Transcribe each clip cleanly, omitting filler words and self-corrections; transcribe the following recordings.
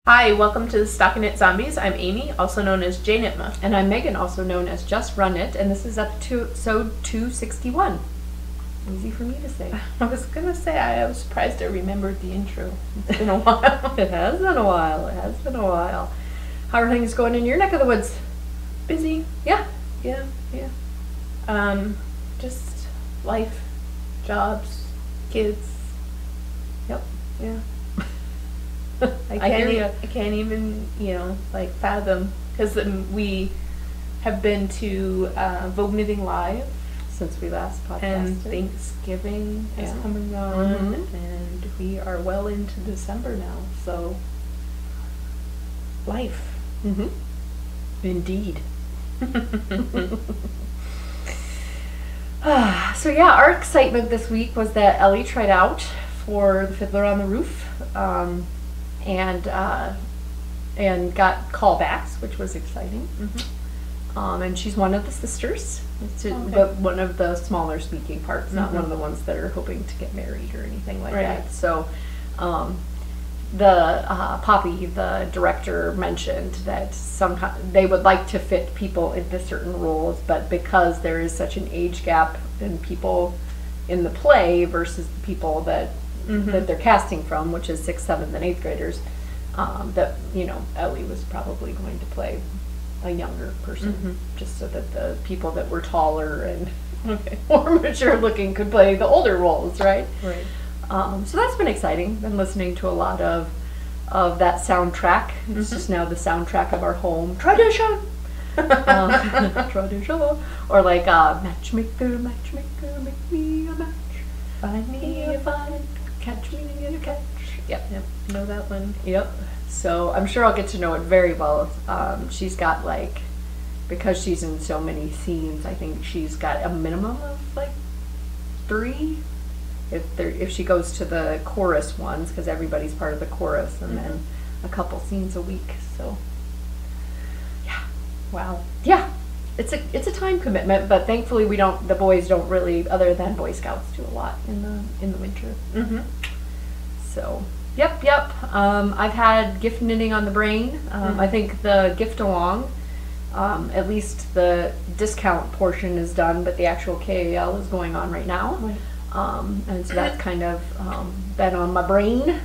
Hi, welcome to the StockinetteZombies. I'm Amy, also known as J Nitma. And I'm Megan, also known as Just Run It, and this is episode 261. Easy for me to say. I was gonna say I was surprised I remembered the intro. It's been a while. It has been a while. How are things going in your neck of the woods? Busy. Yeah. Just life, jobs, kids. Yep. Yeah. I hear you. I can't even, fathom, because we have been to Vogue Knitting Live Since we last podcasted. and Thanksgiving is coming on, and we are well into December now, so life. Mm-hmm. Indeed. So yeah, our excitement this week was that Ellie tried out for the Fiddler on the Roof, and got callbacks, which was exciting. And she's one of the sisters, but one of the smaller speaking parts, not one of the ones that are hoping to get married or anything like that. So Poppy, the director, mentioned that sometimes they would like to fit people into certain roles, but because there is such an age gap in people in the play versus the people that that they're casting from, which is 6th, 7th, and 8th graders, that Ellie was probably going to play a younger person, just so that the people that were taller and more mature looking could play the older roles, right? Right. So that's been exciting. Been listening to a lot of that soundtrack. It's just now the soundtrack of our home tradition. Tradition. Or like matchmaker, matchmaker, make me a match. Find me a find, catch me in a catch. Yep. Know that one. Yep. So I'm sure I'll get to know it very well. She's got because she's in so many scenes, I think she's got a minimum of 3. If she goes to the chorus ones, because everybody's part of the chorus, and then a couple scenes a week. So yeah, Wow. yeah, it's a time commitment, but thankfully the boys don't really, other than Boy Scouts, do a lot in the winter. So yep. I've had gift knitting on the brain. I think the gift along, at least the discount portion is done, but the actual KAL is going on right now. Right. And so that's kind of been on my brains.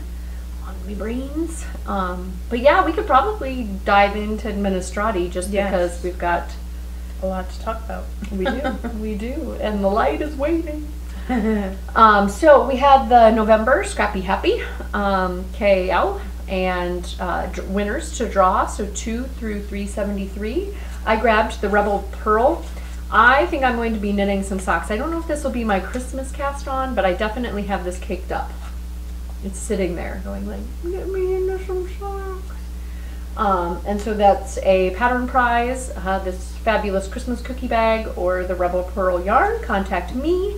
But yeah, we could probably dive into Administrati just because we've got A lot to talk about. we do, and the light is waiting. So we had the November Scrappy Happy KAL and winners to draw, so 2 through 373. I grabbed the Rebel Pearl. I think I'm going to be knitting some socks. I don't know if this will be my Christmas cast on, but I definitely have this caked up. It's sitting there going get me into some socks. And so that's a pattern prize, this fabulous Christmas cookie bag or the Rebel Pearl yarn. Contact me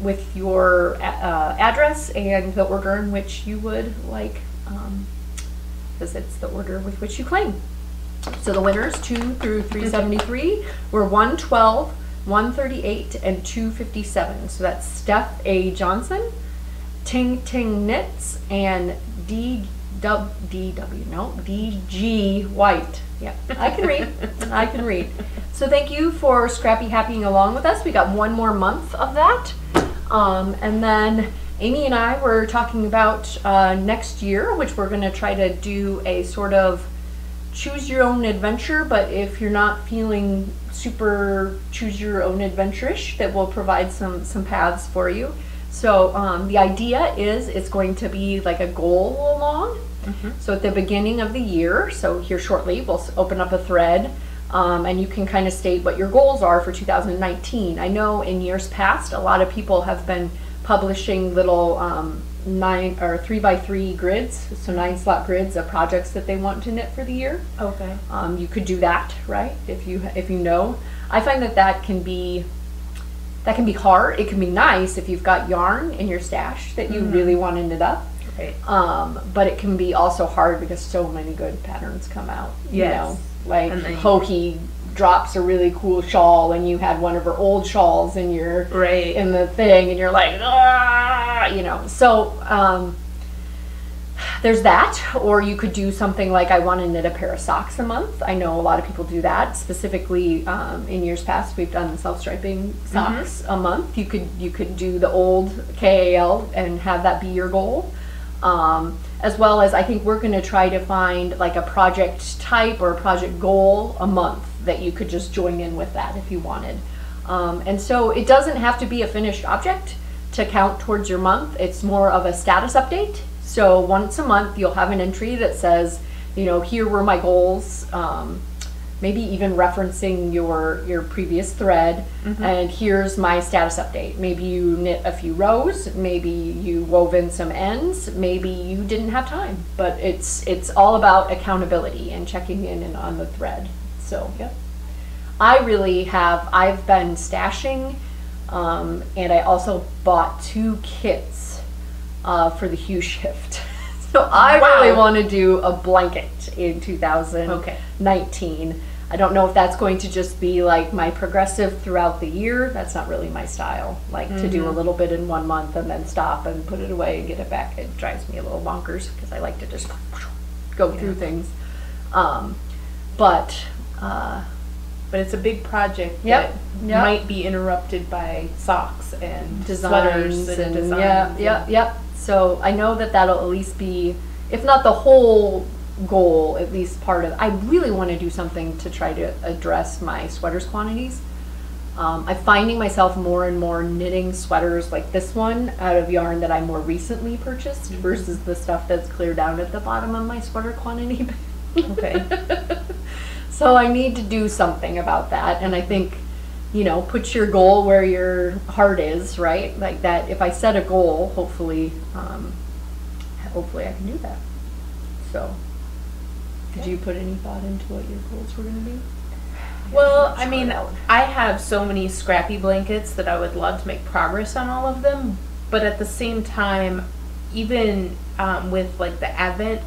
with your address and the order in which you would like, because it's the order with which you claim. So the winners, 2 through 373, were 112, 138, and 257. So that's Steph A. Johnson, Ting Ting Knits, and DG White. Yeah, I can read. So thank you for Scrappy Happying along with us. We got one more month of that. And then Amy and I were talking about next year, which we're going to try to do a sort of choose your own adventure, but if you're not feeling super choose your own adventure-ish, that will provide some paths for you. So the idea is it's going to be like a goal along. So at the beginning of the year, so here shortly, we'll open up a thread, and you can kind of state what your goals are for 2019. I know in years past, a lot of people have been publishing little 3x3 grids, so 9-slot grids of projects that they want to knit for the year. Okay. You could do that, right? If you know, I find that can be hard. It can be nice if you've got yarn in your stash that you really want to knit up. Right. But it can be also hard because so many good patterns come out. You know, like Hokie drops a really cool shawl, and you had one of her old shawls in your in the thing, and you're like, ah, So there's that, or you could do something like I want to knit a pair of socks a month. I know a lot of people do that. Specifically, in years past, we've done self-striping socks a month. You could do the old KAL and have that be your goal. As well as I think we're going to try to find like a project type or a project goal a month that you could just join in with that if you wanted. And so it doesn't have to be a finished object to count towards your month. It's more of a status update. So once a month you'll have an entry that says, you know, here were my goals, maybe even referencing your previous thread, and here's my status update. Maybe you knit a few rows, maybe you wove in some ends, maybe you didn't have time, but it's all about accountability and checking in and on the thread. So yeah, I've been stashing, and I also bought 2 kits for the hue shift. So I really want to do a blanket in 2019. I don't know if that's going to just be like my progressive throughout the year. That's not really my style. Like to do a little bit in one month and then stop and put it away and get it back. It drives me a little bonkers because I like to just go through things. But it's a big project that might be interrupted by socks and designs sweaters and designs. Yep. So I know that that'll at least be, if not the whole goal, at least part of. I really want to do something to try to address my sweaters quantities. I'm finding myself more and more knitting sweaters like this one out of yarn that I more recently purchased versus the stuff that's clear down at the bottom of my sweater quantity. Okay. So I need to do something about that, and I think, you know, put your goal where your heart is, right? Like that, if I set a goal, hopefully I can do that. So, did you put any thought into what your goals were going to be? Well, I mean, I have so many scrappy blankets that I would love to make progress on all of them, but at the same time, even with like the Advent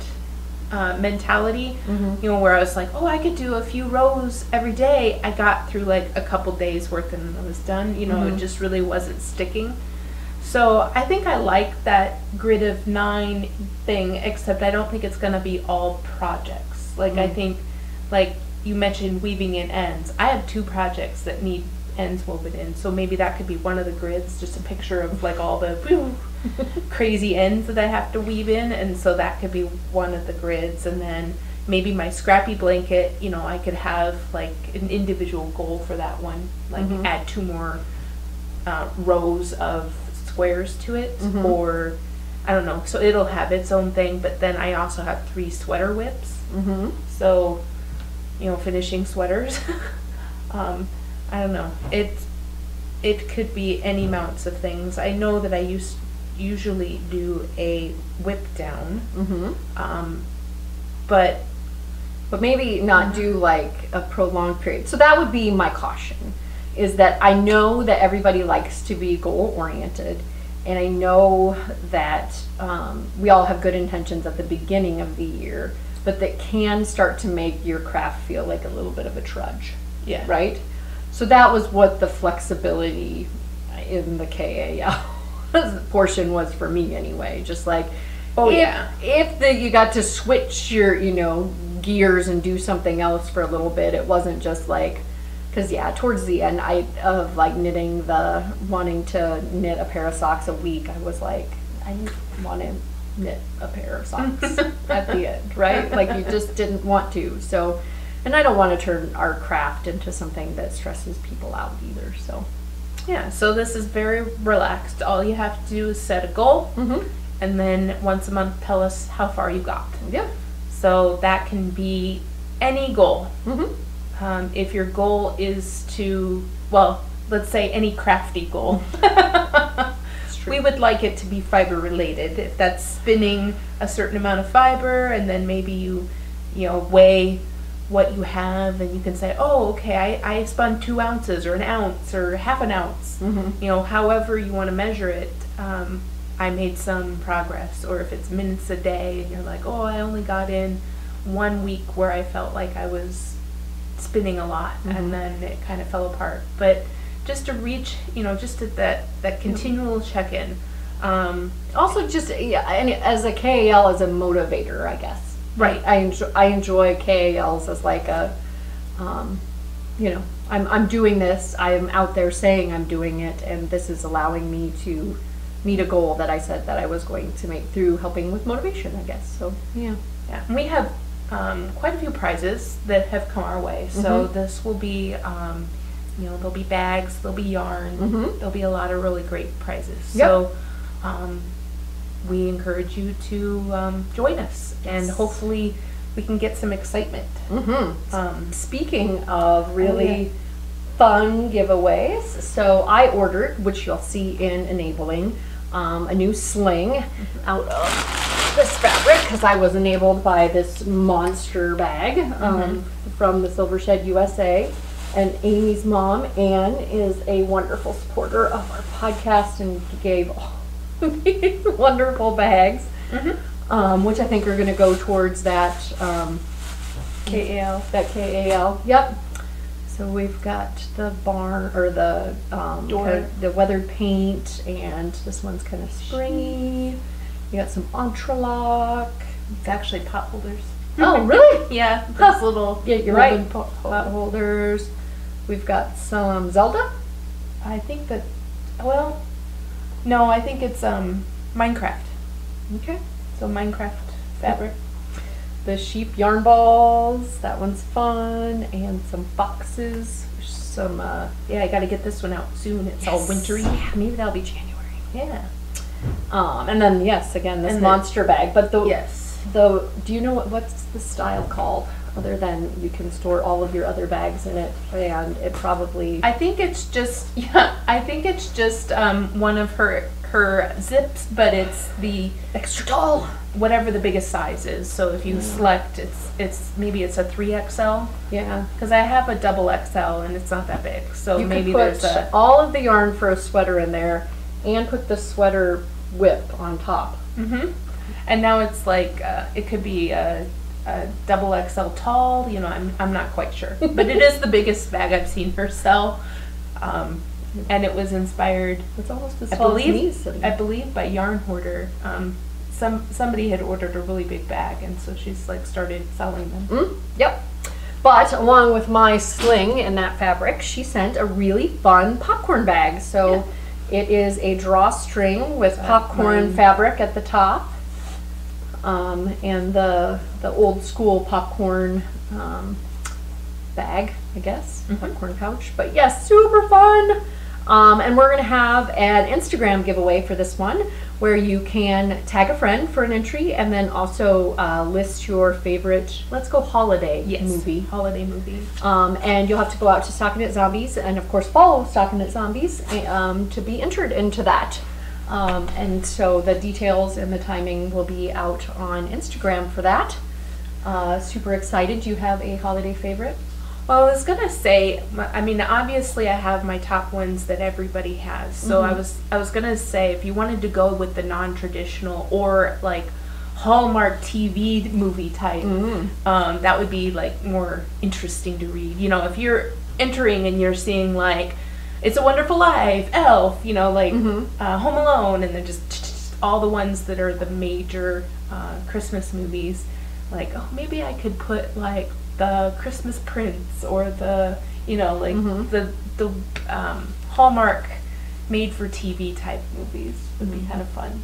mentality, you know, where I was like, oh, I could do a few rows every day. I got through like a couple days worth and I was done. You know, it just really wasn't sticking. So I think I like that grid of 9 thing, except I don't think it's going to be all projects. Like I think, like you mentioned weaving in ends. I have 2 projects that need ends woven in, so maybe that could be one of the grids, just a picture of like all the crazy ends that I have to weave in, and so that could be one of the grids. And then maybe my scrappy blanket, you know, I could have like an individual goal for that one, like add 2 more rows of squares to it, or I don't know, so it'll have its own thing. But then I also have 3 sweater whips, so you know, finishing sweaters. I don't know, it could be any amounts of things. I know that I usually do a whip down, but maybe not do like a prolonged period. So that would be my caution, is that I know that everybody likes to be goal oriented, and I know that we all have good intentions at the beginning of the year, but that can start to make your craft feel like a little bit of a trudge. Yeah. Right? So that was what the flexibility in the KAL portion was for me anyway. Just like, if you got to switch your, you know, gears and do something else for a little bit, it wasn't just like, because towards the end of like wanting to knit a pair of socks a week, I was like, I want to knit a pair of socks at the end, right? Like you just didn't want to. So, and I don't want to turn our craft into something that stresses people out either. So yeah, so this is very relaxed. All you have to do is set a goal, and then once a month tell us how far you got. Yeah. So that can be any goal. If your goal is to, well, let's say any crafty goal. We would like it to be fiber related. If that's spinning a certain amount of fiber, and then maybe you weigh what you have, and you can say, oh, okay, I spun 2 ounces or an ounce or half an ounce. You know, however you want to measure it. I made some progress. Or if it's minutes a day, and you're like, oh, I only got in 1 week where I felt like I was spinning a lot, and then it kind of fell apart. But just to reach, you know, just at that continual check-in Also, just and as a KAL, as a motivator, I guess. Right. I enjoy KALs as like a, I'm doing this. I'm out there saying I'm doing it, and this is allowing me to meet a goal that I said that I was going to make through helping with motivation, I guess. So yeah. And we have quite a few prizes that have come our way. So this will be, there'll be bags, there'll be yarn, there'll be a lot of really great prizes. Yep. So we encourage you to join us, and hopefully we can get some excitement. Speaking of really fun giveaways, so I ordered, which you'll see in enabling, a new sling out of this fabric because I was enabled by this monster bag from the Silver Shed USA. And Amy's mom, Anne, is a wonderful supporter of our podcast and gave these wonderful bags, which I think are going to go towards that KAL. That KAL. Yep. So we've got the barn or the door, the weathered paint, and this one's kind of springy. You got some entrelac. It's actually pot holders. Oh, really? Yeah, those little you're right. Pot holders. We've got some Zelda. I think that. Well, no, I think it's Minecraft. Okay. So Minecraft fabric. The sheep yarn balls, that one's fun, and some boxes. Some I got to get this one out soon. It's all wintry. Yeah, maybe that'll be January. Yeah. And then again, this monster bag. But do you know what's the style called? Other than you can store all of your other bags in it, and it probably. I think it's just one of her zips, but it's the extra tall, whatever the biggest size is. So if you select, it's maybe it's a 3XL. Yeah. Because I have a double XL and it's not that big. So you maybe could put there's all of the yarn for a sweater in there, and put the sweater whip on top. And now it's like it could be a double XL tall. I'm not quite sure, but it is the biggest bag I've seen her sell. And it was inspired. It's almost as tall as me. I believe by Yarn Hoarder. Somebody had ordered a really big bag, and so she's like started selling them. Yep. But along with my sling and that fabric, she sent a really fun popcorn bag. So it is a drawstring with popcorn fabric at the top, and the old school popcorn bag, I guess, popcorn pouch. But yes, super fun. And we're going to have an Instagram giveaway for this one, where you can tag a friend for an entry, and then also list your favorite, let's go holiday movie. Holiday movie. And you'll have to go out to StockinetteZombies, and of course follow StockinetteZombies to be entered into that. And so the details and the timing will be out on Instagram for that. Super excited. Do you have a holiday favorite? Well, I was gonna say, obviously I have my top ones that everybody has. So I was gonna say, if you wanted to go with the non-traditional or like Hallmark TV movie type, that would be like more interesting to read. If you're entering and you're seeing like It's a Wonderful Life, Elf, Home Alone, and then just all the ones that are the major Christmas movies. Like, oh, maybe I could put like the Christmas Prince or the the Hallmark made for TV type movies would be kind of fun.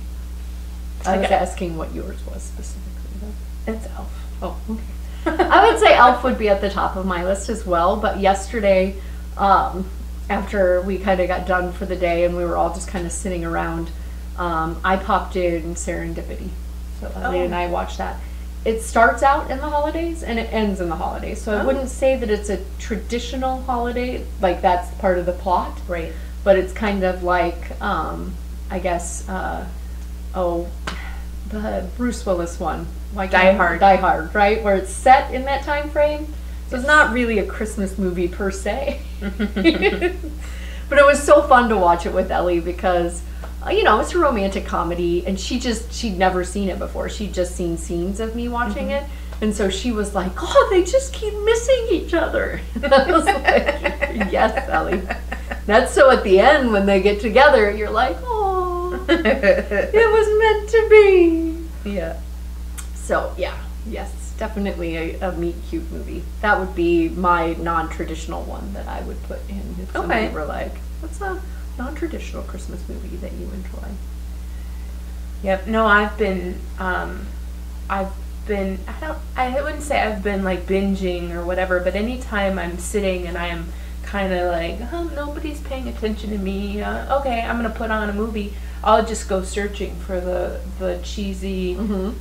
I was asking what yours was specifically though. It's Elf. Oh, okay. I would say Elf would be at the top of my list as well, but yesterday, after we kind of got done for the day and we were all just kind of sitting around, I popped in Serendipity. So Ellie and I watched that. It starts out in the holidays and it ends in the holidays. So I wouldn't say that it's a traditional holiday, like that's part of the plot. Right. But it's kind of like, I guess, the Bruce Willis one. Like Die Hard. Die Hard, right? Where it's set in that time frame. So it's not really a Christmas movie per se. But it was so fun to watch it with Ellie because, it's a romantic comedy, and she'd never seen it before. She'd just seen scenes of me watching it. And so she was like, oh, they just keep missing each other. And I was like, yes, Ellie. That's so at the end when they get together, you're like, oh. It was meant to be. Yeah. So yeah, yes, definitely a meet cute movie. That would be my non-traditional one that I would put in if somebody were like, what's a non-traditional Christmas movie that you enjoy? Yep. No, I wouldn't say I've been like binging or whatever, but anytime I'm sitting and I'm kind of like, oh, nobody's paying attention to me, okay, I'm gonna put on a movie, I'll just go searching for the cheesy, I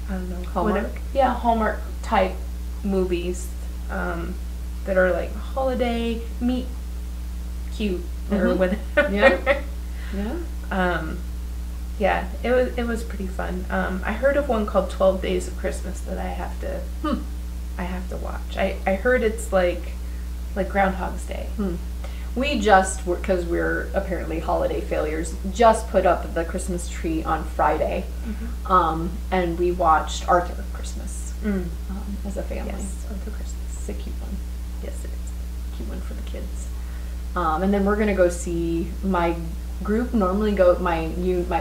don't know, Hallmark? Hallmark type movies that are like holiday, meet cute, or whatever. Yeah. Yeah, it was pretty fun. I heard of one called 12 Days of Christmas that I have to watch. I heard it's like Groundhog's Day. We just, because we're apparently holiday failures, just put up the Christmas tree on Friday, and we watched Arthur Christmas as a family. Yes, Arthur Christmas. It's a cute one. Yes, it is. Cute one for the kids. And then we're gonna go see my group. Normally go my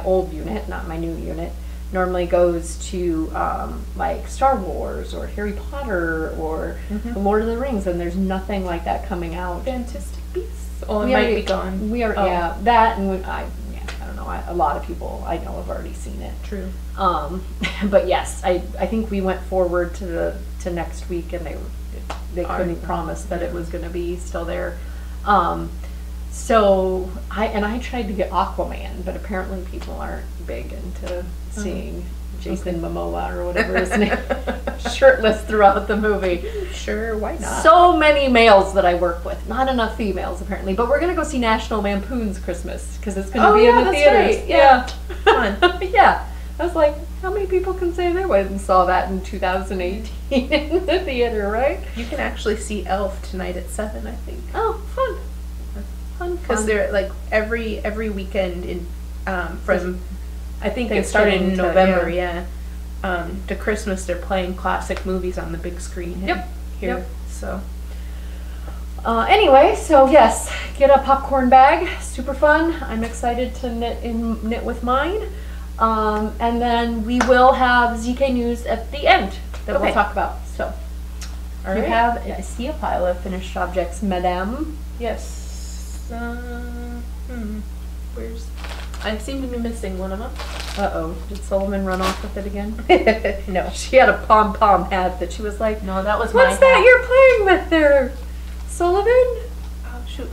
old unit, not my new unit. Normally goes to like Star Wars or Harry Potter or The Lord of the Rings, and there's nothing like that coming out. Fantastic Beasts. Oh, it might be gone. We are, yeah, that, and I don't know. A lot of people I know have already seen it. True. But yes, I think we went forward to next week, and they couldn't promise that it was going to be still there. So I tried to get Aquaman, but apparently people aren't big into seeing Jason Momoa or whatever his name, shirtless throughout the movie. Sure, why not? So many males that I work with, not enough females apparently. But we're gonna go see National Lampoon's Christmas because it's gonna be in the theaters. Right. Yeah, fun. Yeah, I was like, how many people can say they went and saw that in 2018 in the theater, right? You can actually see Elf tonight at 7, I think. Oh, fun. Because they're like every weekend in from I think it started in November, to Christmas they're playing classic movies on the big screen here. Yep. So anyway, so yes, get a popcorn bag, super fun. I'm excited to knit with mine. And then we will have ZK news at the end that we'll talk about. So all you right. I see a pile of finished objects, Madame. Yes. Where's? I seem to be missing one of them. Uh-oh. Did Solomon run off with it again? No. She had a pom-pom hat that she was like, no, that was my what's that hat. you're playing with there, Sullivan? Oh, shoot.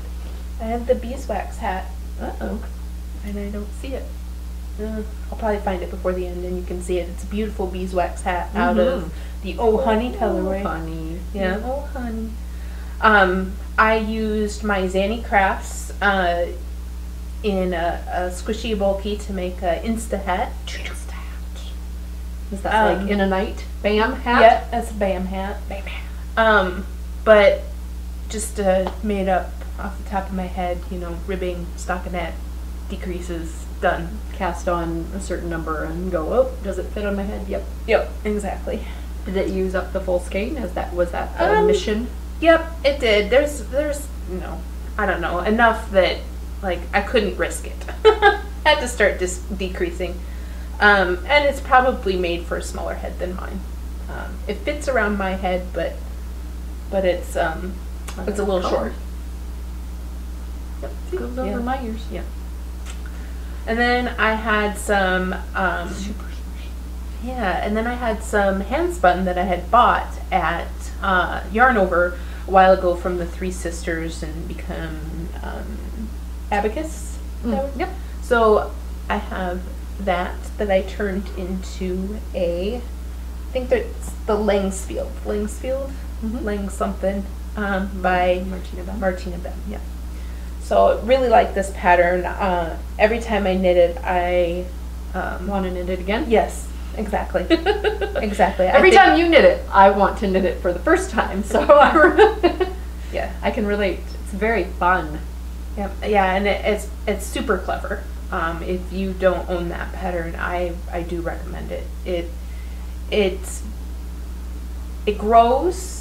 I have the beeswax hat. Uh-oh. And I don't see it. I'll probably find it before the end and you can see it. It's a beautiful beeswax hat out of the Oh Honey colorway. Honey. Yeah. Oh Honey. I used my Zanny Crafts in a squishy bulky to make a Insta hat. Is that like in a night? Bam hat? Yeah, that's a Bam hat. Bam. But just made up off the top of my head, ribbing, stockinette, decreases, done. Cast on a certain number and go, oh, does it fit on my head? Yep, exactly. Did it use up the full skein? Was that the mission? Yep, it did. There's I don't know, enough that like I couldn't risk it. Had to start decreasing. And it's probably made for a smaller head than mine. It fits around my head, but it's a little short. Yep, goes over my ears. Yeah. And then I had some and then I had some handspun that I had bought at Yarn Over a while ago from the Three Sisters and become Abacus. Yep. So I have that I turned into I think that's the Langsfield, Lang something by Martina Bem. Yeah. So really like this pattern. Every time I knit it, I want to knit it again. Yes, exactly, exactly. Every time you knit it, I want to knit it for the first time. So yeah, I can relate. It's very fun. Yeah, and it's super clever. If you don't own that pattern, I do recommend it. It grows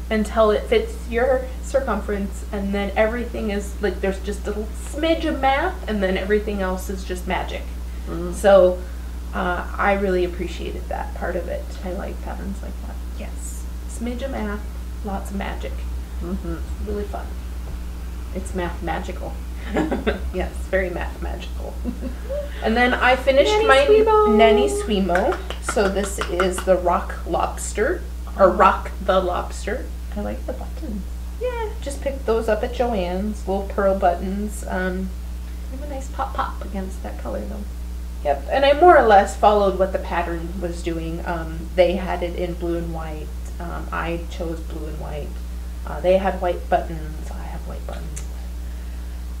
until it fits your circumference, and then everything is like there's just a smidge of math, and then everything else is just magic. So I really appreciated that part of it. I like patterns like that. Yes, smidge of math, lots of magic. Really fun. It's math magical. Yes, very math magical. And then I finished Nanny my Swimo. Nanny Swimo. So this is the Rock Lobster, or Rock the Lobster. I like the buttons. Yeah, just picked those up at Joann's, little pearl buttons. They have a nice pop against that color though. Yep, and I more or less followed what the pattern was doing. They had it in blue and white. I chose blue and white. They had white buttons. I have white buttons.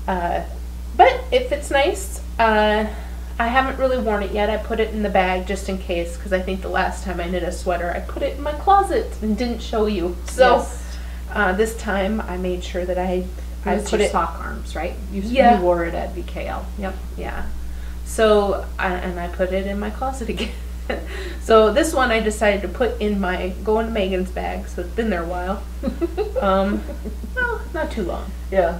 But it fits nice. I haven't really worn it yet. I put it in the bag just in case, because I think the last time I knit a sweater, I put it in my closet and didn't show you. So this time I made sure that I put it sock arms, right? You wore it at VKL. Yep. Yeah. So and I put it in my closet again. So this one I decided to put in go into Megan's bag. So it's been there a while. Well, not too long. Yeah.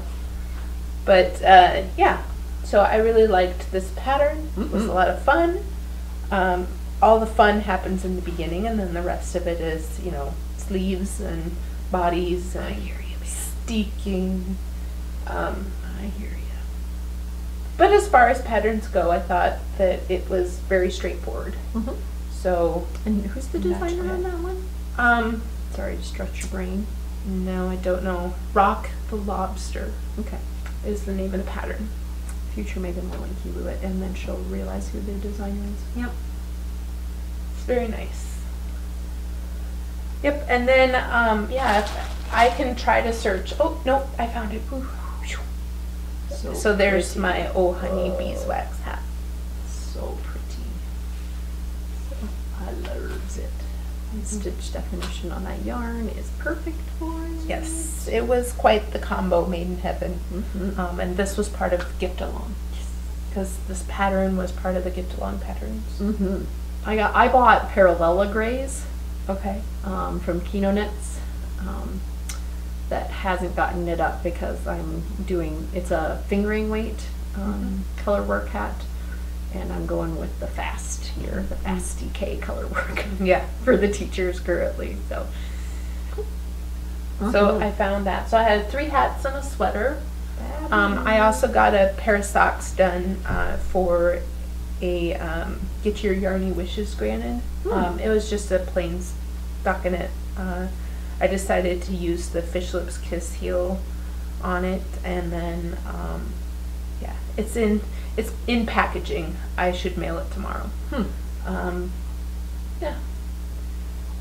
But yeah, so I really liked this pattern. It was a lot of fun. All the fun happens in the beginning, and then the rest of it is, you know, sleeves and bodies and steeking. I hear you. But as far as patterns go, I thought that it was very straightforward. So, and who's the designer on that one? Sorry to stretch your brain. No, I don't know. Rock the Lobster. Okay. Is the name of the pattern. Future Megan will link you to it, and then she'll realize who the designer is. Yep. It's very nice. Yep, and then, yeah, I can try to search. Oh, no, I found it. Ooh. So there's pretty. My Oh Honey beeswax hat. So pretty. I loves it. The stitch definition on that yarn is perfect for it. Yes, it was quite the combo made in heaven. And this was part of Gift Along, because this pattern was part of the Gift Along patterns. I bought Parallella Grays. Okay. From Kino Knits. That hasn't gotten knit up because it's a fingering weight color work hat, and I'm going with the fast here, the fast DK color work. Yeah, for the teachers currently. So so I found that. So I had 3 hats and a sweater. I also got a pair of socks done for a Get Your Yarny Wishes granted. It was just a plain stockinette. I decided to use the Fish Lips Kiss heel on it, and then yeah, it's in packaging. I should mail it tomorrow. Yeah,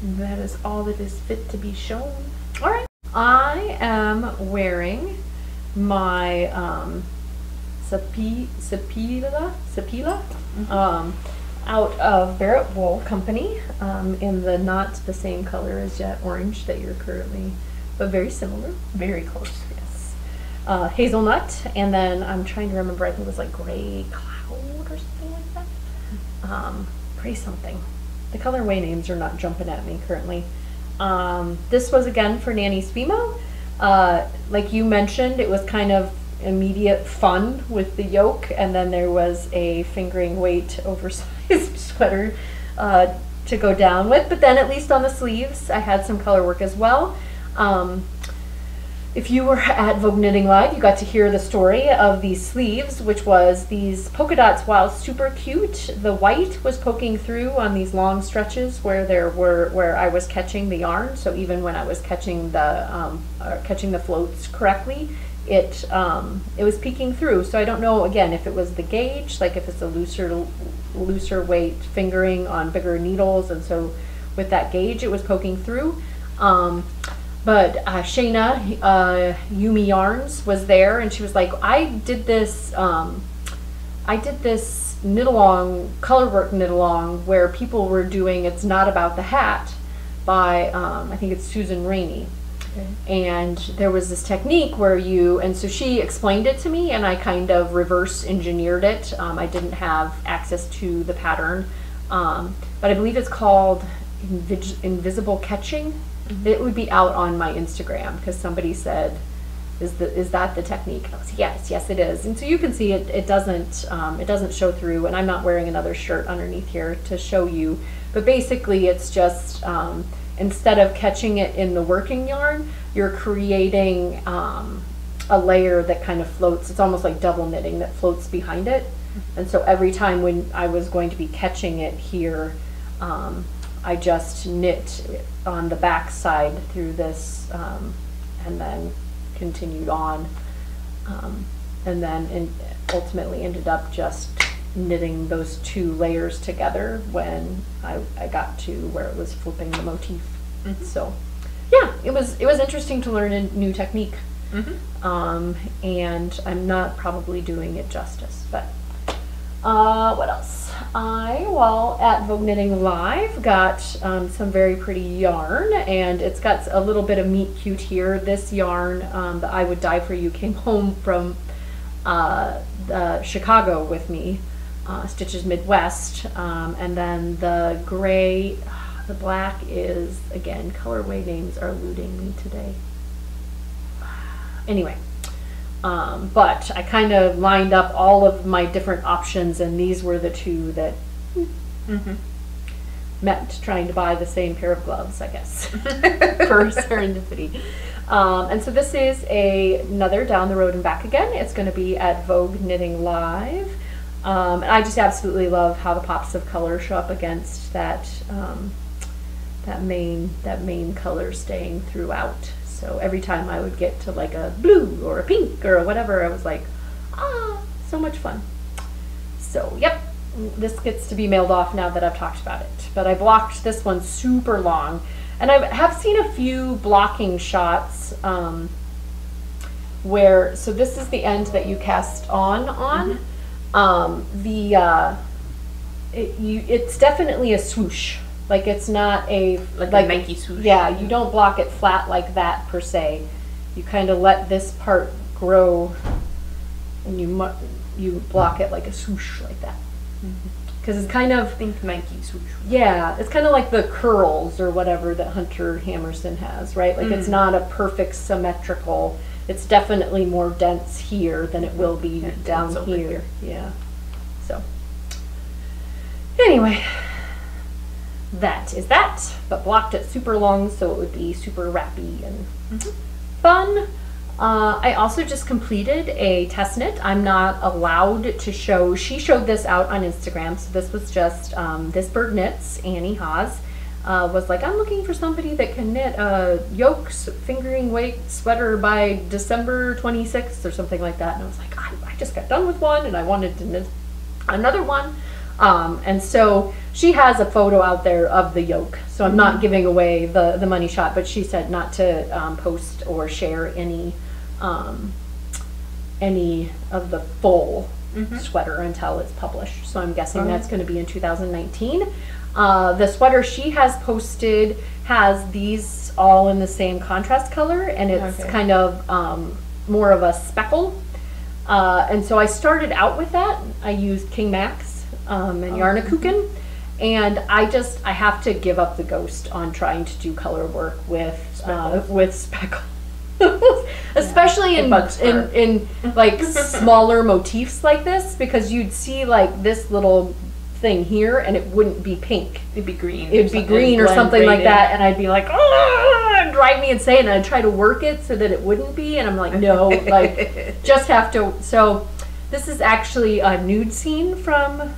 and that is all that is fit to be shown. All right, I am wearing my Sapila out of Barrett Wool Company, in the not the same color as Jet Orange that you're currently, but very similar, very close, yes. Hazelnut, and then I'm trying to remember, I think it was like Gray Cloud or something like that. Gray something. The colorway names are not jumping at me currently. This was again for Nanny Swimo. Like you mentioned, it was kind of immediate fun with the yoke, and then there was a fingering weight oversized sweater to go down with, but then at least on the sleeves I had some color work as well. If you were at Vogue Knitting Live, you got to hear the story of these sleeves, which was these polka dots. While super cute, the white was poking through on these long stretches where I was catching the yarn. So even when I was catching the floats correctly, it was peeking through. So I don't know, again, if it was the gauge, like if it's a looser weight fingering on bigger needles, and so with that gauge it was poking through. But Shayna, Yumi Yarns, was there, and she was like, I did this knit along, color work knit along, where people were doing It's Not About the Hat by, I think it's Susan Rainey. Okay. And there was this technique where and so she explained it to me, and I kind of reverse engineered it. I didn't have access to the pattern, but I believe it's called invisible catching. It would be out on my Instagram because somebody said, is that the technique? And I was, yes it is. And so you can see it doesn't show through, and I'm not wearing another shirt underneath here to show you, but basically it's just instead of catching it in the working yarn, you're creating a layer that kind of floats. It's almost like double knitting that floats behind it. And so every time when I was going to be catching it here, I just knit on the back side through this, and then continued on, and then ultimately ended up just knitting those two layers together when I got to where it was flipping the motif. So yeah, it was interesting to learn a new technique. And I'm not probably doing it justice, but what else? Well, at Vogue Knitting Live, got some very pretty yarn, and it's got a little bit of meet cute here. This yarn, the I Would Die For You, came home from Chicago with me, Stitches Midwest, and then the gray, the black is, again, colorway names are eluding me today. Anyway. But I kind of lined up all of my different options, and these were the two that meant trying to buy the same pair of gloves, I guess, for serendipity. And so this is another Down the Road and Back Again. It's going to be at Vogue Knitting Live. And I just absolutely love how the pops of color show up against that that main color staying throughout. So every time I would get to like a blue or a pink or whatever, I was like, so much fun. So yep, this gets to be mailed off now that I've talked about it. But I blocked this one super long, and I have seen a few blocking shots where, so this is the end that you cast on. It's definitely a swoosh. Like it's not a like a Nike swoosh. Yeah, you don't block it flat like that per se. You kind of let this part grow, and you block it like a swoosh like that. Because it's kind of, think Nike swoosh. Yeah, it's kind of like the curls or whatever that Hunter Hammerson has, right? Like it's not a perfect symmetrical. It's definitely more dense here than it will be down here. Yeah. So anyway. That is that, but blocked it super long so it would be super wrappy and fun. I also just completed a test knit. I'm not allowed to show, she showed this out on Instagram, so this was just, This Bird Knits, Annie Haas, was like, I'm looking for somebody that can knit a yokes fingering weight sweater by December 26th or something like that. And I was like, I just got done with one and I wanted to knit another one. And so she has a photo out there of the yoke, so I'm not giving away the money shot, but she said not to post or share any of the full sweater until it's published. So I'm guessing that's going to be in 2019. The sweater she has posted has these all in the same contrast color, and it's kind of more of a speckle. And so I started out with that. I used King Max and Yarnakuken, and I have to give up the ghost on trying to do color work with speckle. Especially in like smaller motifs like this, because you'd see like this little thing here and it wouldn't be pink. It'd be green. It'd be green or something like that, and I'd be like, oh, it'd drive me insane, and I'd try to work it so that it wouldn't be, and I'm like, no, like just have to. So this is actually a nude scene from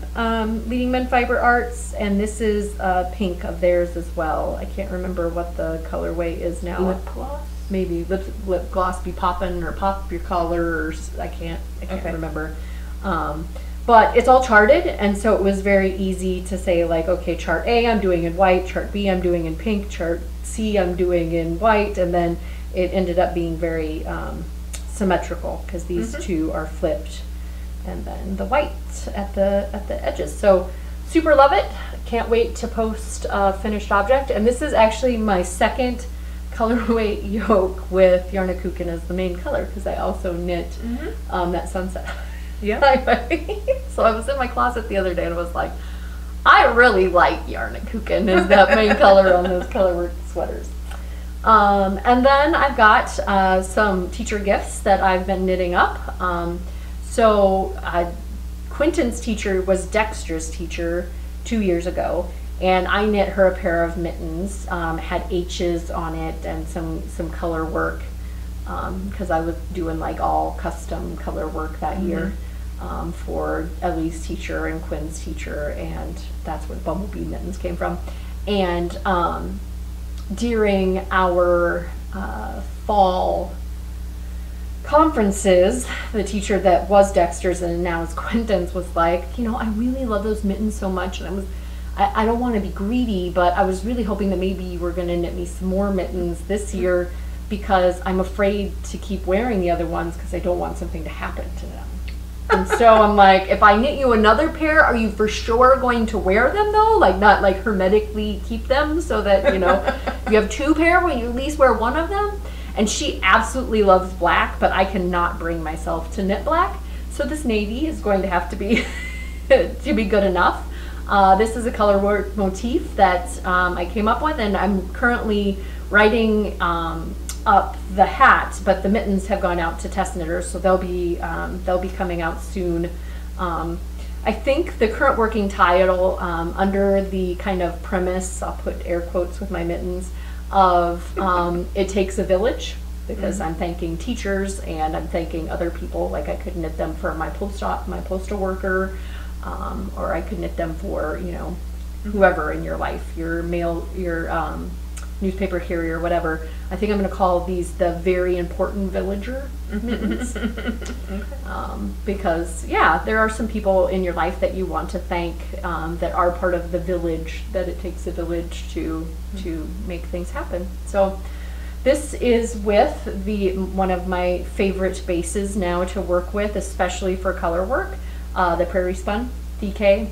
Leading Men Fiber Arts, and this is pink of theirs as well. I can't remember what the colorway is now. Lip gloss? Maybe lip gloss be poppin', or pop your color, or I can't remember. But it's all charted, and so it was very easy to say like, okay, chart A I'm doing in white, chart B I'm doing in pink, chart C I'm doing in white, and then it ended up being very symmetrical because these two are flipped, and then the white at the edges. So super love it. Can't wait to post a finished object, and this is actually my second colorway yoke with Yarnakuken as the main color, because I also knit that sunset. Yeah. So I was in my closet the other day and was like, I really like Yarnakuken is that main color on those colorwork sweaters. And then I've got some teacher gifts that I've been knitting up. Quentin's teacher was Dexter's teacher 2 years ago, and I knit her a pair of mittens, had H's on it and some color work, because I was doing like all custom color work that year for Ellie's teacher and Quinn's teacher, and that's where Bumblebee Mittens came from. And during our fall conferences, the teacher that was Dexter's and now is Quentin's was like, I really love those mittens so much, and I don't want to be greedy, but I was really hoping that maybe you were going to knit me some more mittens this year, because I'm afraid to keep wearing the other ones because I don't want something to happen to them. And so I'm like, if I knit you another pair, are you for sure going to wear them though? Like, not like hermetically keep them so that, you have 2 pair, will you at least wear one of them? And she absolutely loves black, but I cannot bring myself to knit black. So this navy is going to have to be to be good enough. This is a color work motif that I came up with, and I'm currently writing up the hat, but the mittens have gone out to test knitters, so they'll be coming out soon. I think the current working title, under the kind of premise, I'll put air quotes with my mittens, of it takes a village, because I'm thanking teachers and I'm thanking other people. Like, I could knit them for my postal worker, or I could knit them for whoever in your life, your mail, your newspaper carrier, whatever. I think I'm going to call these the very important villager mittens. Because there are some people in your life that you want to thank, that are part of the village, that it takes a village to make things happen. So this is with one of my favorite bases now to work with, especially for color work, the Prairie Spun DK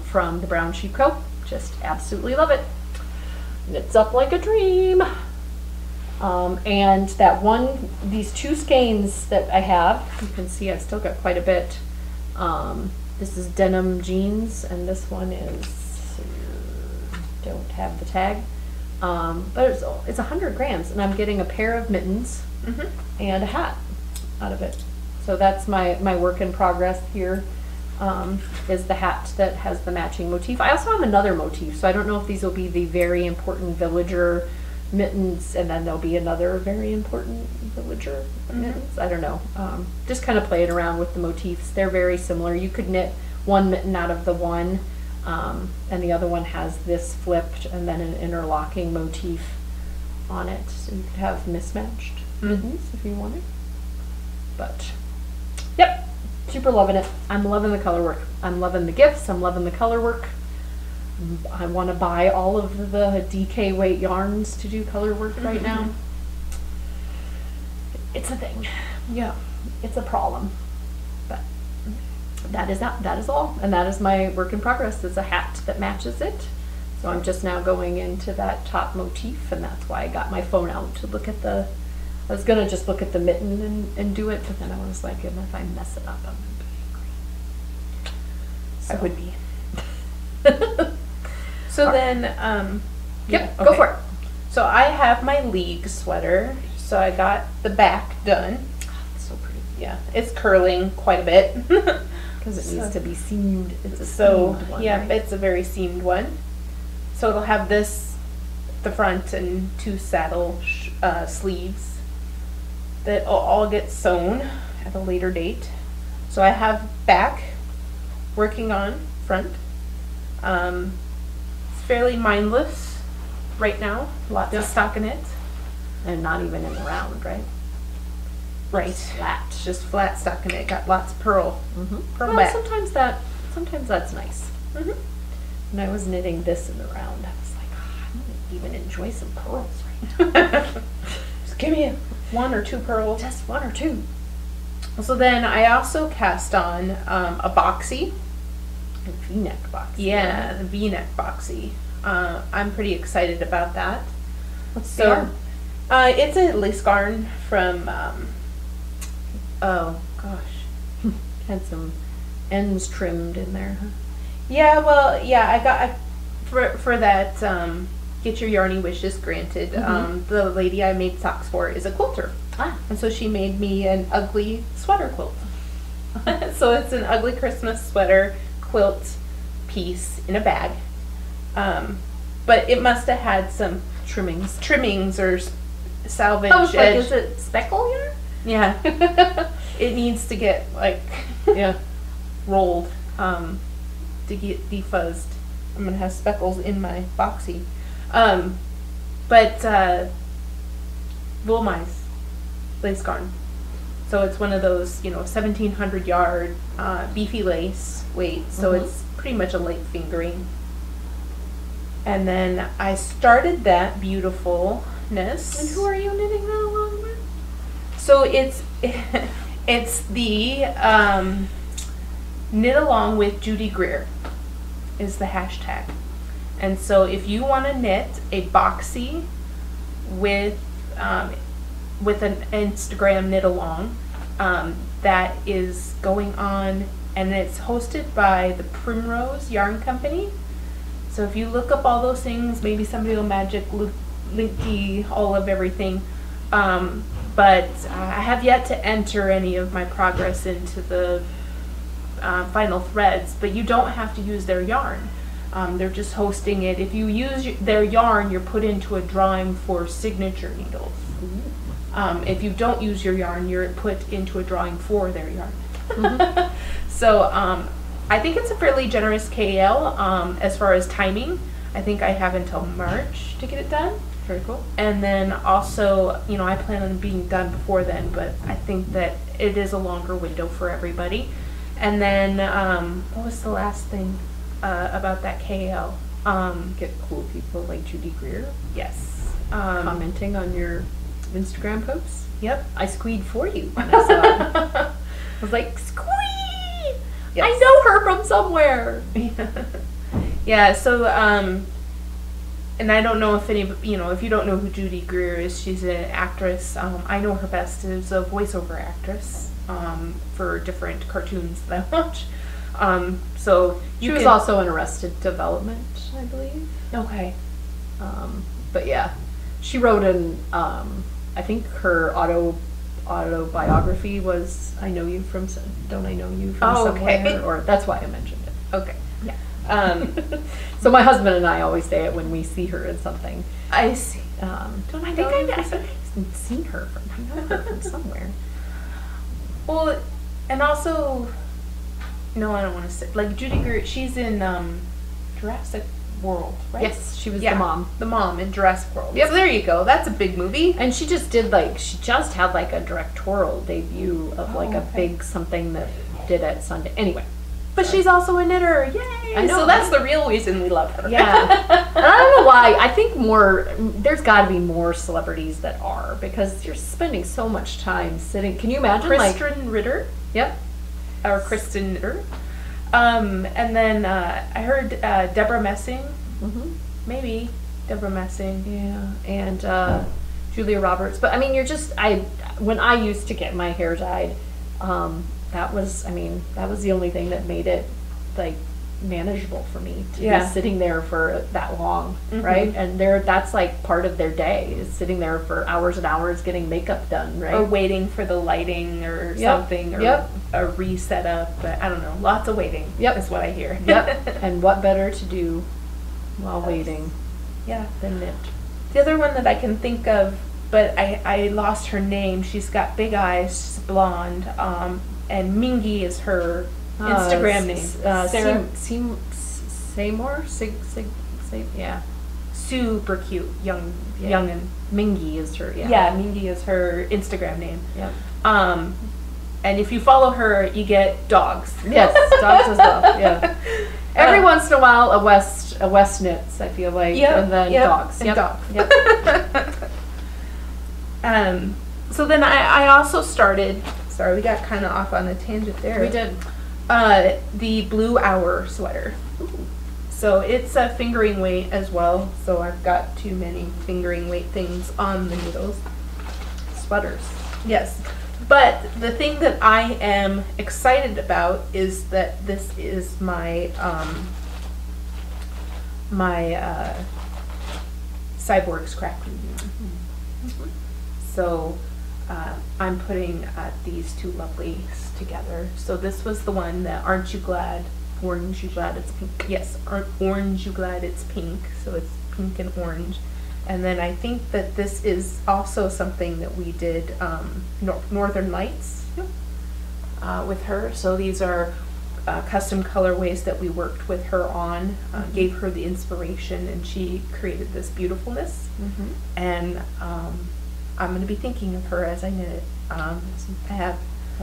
from the Brown Sheep Co. Just absolutely love it. Knits up like a dream. And these 2 skeins that I have, you can see I've still got quite a bit. This is denim jeans, and this one is, don't have the tag, but it's 100 grams, and I'm getting a pair of mittens and a hat out of it. So that's my work in progress here. Is the hat that has the matching motif. I also have another motif, so I don't know if these will be the very important villager mittens, and then there'll be another very important villager mittens. I don't know. Just kind of playing around with the motifs. They're very similar. You could knit one mitten out of the one, and the other one has this flipped and then an interlocking motif on it. So you could have mismatched mittens if you wanted. But, yep. Super loving it. I'm loving the color work. I'm loving the gifts. I'm loving the color work. I want to buy all of the DK weight yarns to do color work right now. It's a thing. Yeah, it's a problem. But that is all. And that is my work in progress. It's a hat that matches it. So I'm just now going into that top motif, and that's why I got my phone out to look at I was going to just look at the mitten and do it, but then I was like, if I mess it up, I'm going to be angry. So. I would be. So then, go for it. So I have my League sweater. So I got the back done. Oh, it's so pretty. Yeah, it's curling quite a bit. Because it needs to be seamed. It's a seamed one, yeah, right? It's a very seamed one. So it'll have the front and 2 saddle sleeves that will all get sewn at a later date. So I have back working on front. It's fairly mindless right now. Lots of stockinette. And not even in the round, right? Right. Just flat stockinette. Got lots of pearl. Pearl back. Sometimes that's nice. When I was knitting this in the round, I was like, I'm gonna even enjoy some pearls right now. Just give me 1 or 2 pearls. Just 1 or 2. So then I also cast on a boxy. A V-neck boxy. Yeah, the V-neck boxy. I'm pretty excited about that. What's the yarn? It's a lace garn from, oh gosh. Had some ends trimmed in there, huh? Yeah, well, yeah, for that, get your yarny wishes granted. The lady I made socks for is a quilter. And so she made me an ugly sweater quilt. So it's an ugly Christmas sweater quilt piece in a bag. But it must have had some trimmings or salvage edge. Like, is it speckle yarn? Yeah. It needs to get rolled to get defuzzed. I'm gonna have speckles in my boxy. But wool mice lace garn. So it's one of those 1700 yard beefy lace weight. So it's pretty much a light fingering. And then I started that beautifulness. And who are you knitting that along with? So it's the knit along with Judy Greer is the hashtag. And so if you want to knit a boxy with an Instagram knit along, that is going on, and it's hosted by the Primrose Yarn Company. So if you look up all those things, maybe somebody will linky all of everything. But I have yet to enter any of my progress into the final threads, but you don't have to use their yarn. They're just hosting it. If you use their yarn, you're put into a drawing for signature needles. If you don't use your yarn, you're put into a drawing for their yarn. So I think it's a fairly generous KL as far as timing. I think I have until March to get it done. Very cool. And then also, I plan on being done before then, but I think that it is a longer window for everybody. And then, what was the last thing about that KL? Get cool people like Judy Greer. Yes. Commenting on your Instagram posts. Yep. I squeed for you when I saw it. I was like, squee! Yes. I know her from somewhere. Yeah, so, and I don't know if if you don't know who Judy Greer is, she's an actress. I know her best as a voiceover actress for different cartoons that I watch. So she was also in Arrested Development, I believe. Okay. But yeah, she wrote I think her autobiography was "I Know You from Don't I Know You from Somewhere?" Or that's why I mentioned it. Okay. Yeah. So my husband and I always say it when we see her in something. I see. Don't I think I've seen her from somewhere. Well, and also, no, I don't want to say, like Judy Greer. She's in Jurassic World, right? Yes, she was the mom. The mom in Jurassic World. Yep. So there you go. That's a big movie. And she just had like a directorial debut of a big something that did at Sunday. Anyway. But she's also a knitter. Yay! I know. So that's the real reason we love her. Yeah. And I don't know why. I think there's got to be more celebrities that are, because you're spending so much time sitting. Can you imagine? Kristen Ritter. Yep. Or Kristen Knitter. And then I heard Deborah Messing. Maybe Deborah Messing. Yeah. And Julia Roberts. But I mean, when I used to get my hair dyed, that was the only thing that made it like manageable for me to be sitting there for that long, right? And that's like part of their day is sitting there for hours and hours getting makeup done, right? Or waiting for the lighting or something, or a reset up. But I don't know. Lots of waiting. Is what I hear. And what better to do while waiting? Than knit. The other one that I can think of, but I lost her name. She's got big eyes. She's blonde. And Mingy is her Instagram name. Sarah Seymour? Yeah. Super cute, young and Mingy is her. Mingy is her Instagram name. Yep. And if you follow her, you get dogs. Yes, dogs as well. Yeah. Every once in a while, a West knits. I feel like, and then dogs. And dogs. So then I also started. Sorry, we got kind of off on a tangent there. We did. The Blue Hour sweater. Ooh. So it's a fingering weight as well. So I've got too many fingering weight things on the needles. Sweaters. Yes. But the thing that I am excited about is that this is my my cyborg scrappy yarn. So I'm putting these two lovelies together. So this was the one that Aren't You Glad, Orange You Glad It's Pink. Yes, Orange You Glad It's Pink. So it's pink and orange. And then I think that this is also something that we did Northern Lights with her. So these are custom colorways that we worked with her on, gave her the inspiration, and she created this beautifulness. And I'm going to be thinking of her as I knit it. I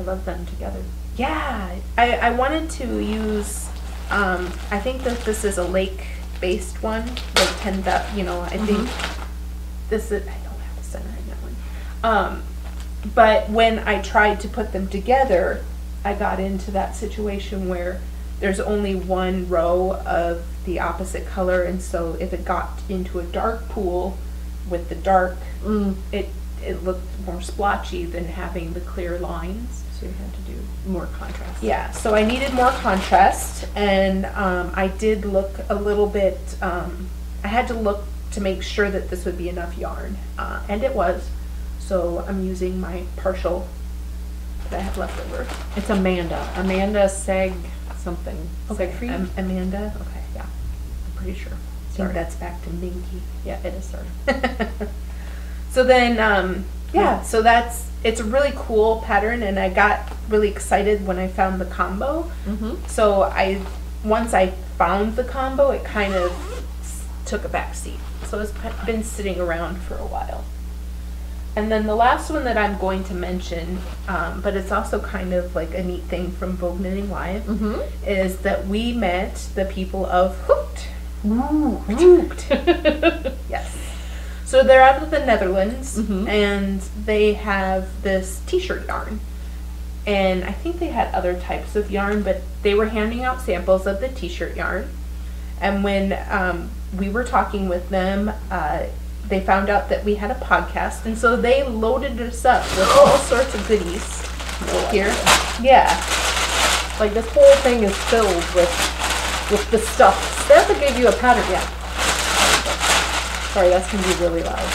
love them together. Yeah, I wanted to use, I think that this is a lake-based one, like 10,000, you know, I think this is, I don't have the center in that one. But when I tried to put them together, I got into that situation where there's only one row of the opposite color, and so if it got into a dark pool with the dark, it looked more splotchy than having the clear lines. So you had to do more contrast. Yeah, so I needed more contrast, and I did look a little bit, I had to look to make sure that this would be enough yarn, and it was. So I'm using my partial that I have left over. It's Amanda Seg something. Okay, Segfried? Amanda. Okay, Yeah, I'm pretty sure. I think that's back to Minky. Yeah, it is, sorry. So then, yeah, so it's a really cool pattern, and I got really excited when I found the combo. So once I found the combo, it kind of took a back seat. So it's been sitting around for a while. And then the last one that I'm going to mention, but it's also kind of like a neat thing from Vogue Knitting Live, is that we met the people of Hooked. Hooked. Yes. So they're out of the Netherlands, and they have this t-shirt yarn. And I think they had other types of yarn, but they were handing out samples of the t-shirt yarn. And when we were talking with them, they found out that we had a podcast, and so they loaded us up with all sorts of goodies here. Yeah. Like this whole thing is filled with the stuff. They also gave you a pattern, yeah. Sorry, that's gonna be really loud.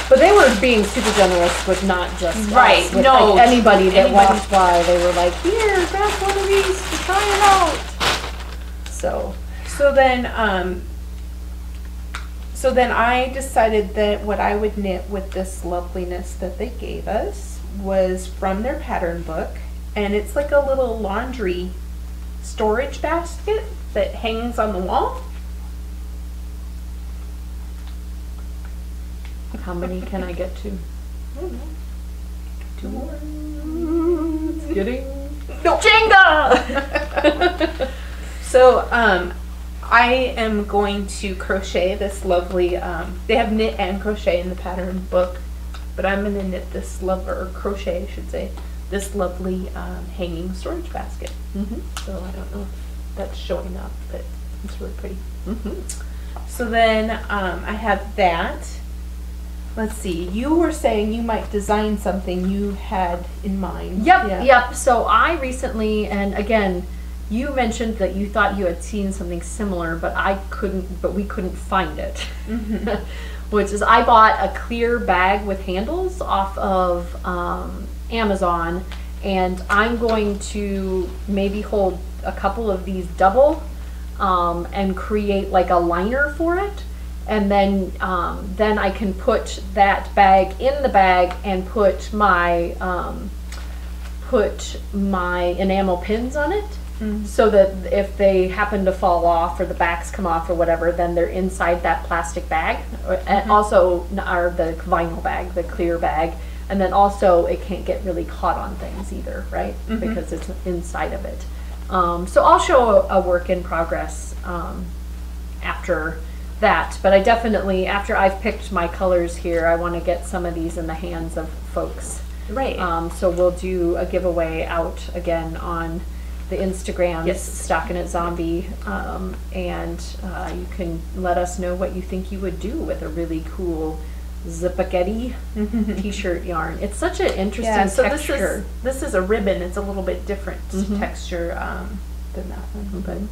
But they were being super generous with not just us, with like anybody that walked by. They were like, "Here, grab one of these to try it out." So then I decided that what I would knit with this loveliness that they gave us was from their pattern book, and it's like a little laundry storage basket that hangs on the wall. How many can I get to? I don't know. 2 more. It's getting Jenga! So I am going to crochet this lovely, they have knit and crochet in the pattern book, but I'm going to knit this or crochet I should say, this lovely hanging storage basket. So I don't know if that's showing up, but it's really pretty. So then I have that. Let's see, you were saying you might design something you had in mind. Yep. So I recently, and again, you mentioned that you thought you had seen something similar, but we couldn't find it. Which is, I bought a clear bag with handles off of Amazon, and I'm going to maybe hold a couple of these double and create like a liner for it. And then I can put that bag in the bag and put my enamel pins on it, so that if they happen to fall off or the backs come off or whatever, then they're inside that plastic bag, and also or the vinyl bag, the clear bag, and then also it can't get really caught on things either, right? Because it's inside of it. So I'll show a work in progress after that, but I definitely, after I've picked my colors here, I want to get some of these in the hands of folks. Right. So we'll do a giveaway out again on the Instagram, StockinetteZombie, and you can let us know what you think you would do with a really cool Zipagetti t-shirt yarn. It's such an interesting texture. This is a ribbon. It's a little bit different texture than that one.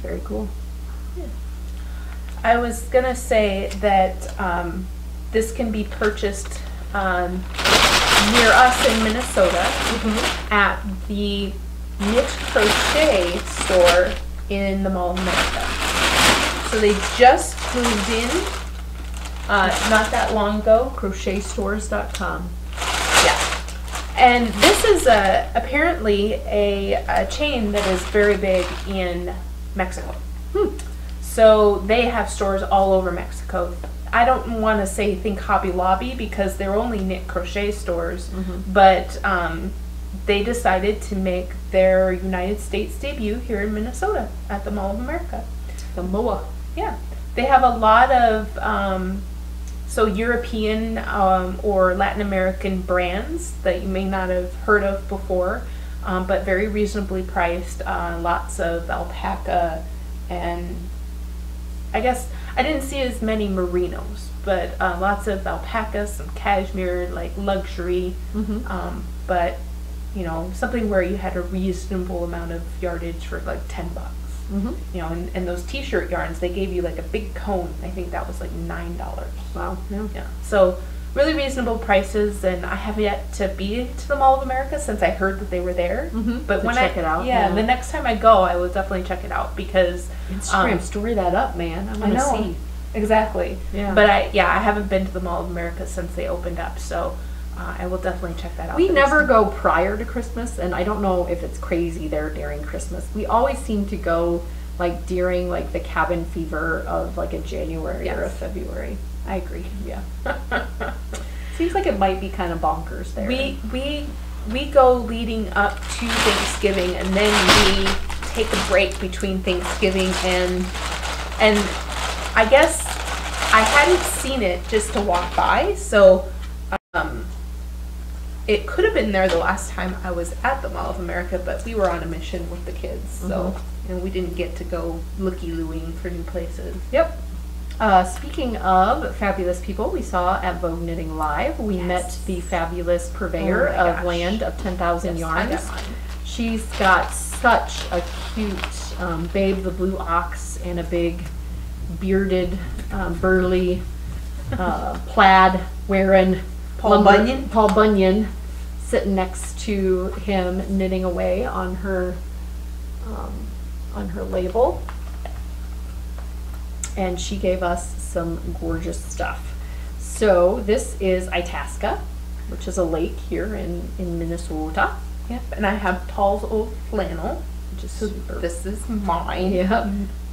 Very cool. I was gonna say that this can be purchased near us in Minnesota at the Knit Crochet store in the Mall of America. So they just moved in not that long ago. CrochetStores.com. Yeah. And this is apparently a chain that is very big in Mexico. So they have stores all over Mexico. I don't want to say think Hobby Lobby because they're only knit crochet stores, but they decided to make their United States debut here in Minnesota at the Mall of America. The MOA. Yeah. They have a lot of so European or Latin American brands that you may not have heard of before, but very reasonably priced. Lots of alpaca, and I guess I didn't see as many merinos, but lots of alpaca, some cashmere, like luxury, but you know, something where you had a reasonable amount of yardage for like $10. You know, and those t-shirt yarns, they gave you like a big cone. I think that was like $9. Wow. Yeah. So really reasonable prices, and I have yet to be to the Mall of America since I heard that they were there. But when check it out. Yeah, the next time I go, I will definitely check it out because Instagram story that up, man. I want to see. Exactly. Yeah. But I haven't been to the Mall of America since they opened up, so I will definitely check that out. We never go prior to Christmas, and I don't know if it's crazy there during Christmas. We always seem to go like during like the cabin fever of like a January or a February. I agree. Yeah. Seems like it might be kind of bonkers there. We go leading up to Thanksgiving, and then we take a break between Thanksgiving and I guess I hadn't seen it just to walk by, so it could have been there the last time I was at the Mall of America, but we were on a mission with the kids, so and we didn't get to go looky-looing for new places. Yep. Speaking of fabulous people we saw at Vogue Knitting Live, we met the fabulous purveyor of Land of 10,000 Yarns. She's got such a cute Babe the Blue Ox and a big bearded, burly, plaid wearing Paul Bunyan sitting next to him knitting away on her label. And she gave us some gorgeous stuff. So this is Itasca, which is a lake here in Minnesota. Yep, and I have Tall's Old Flannel, which is super. This is mine. Yep.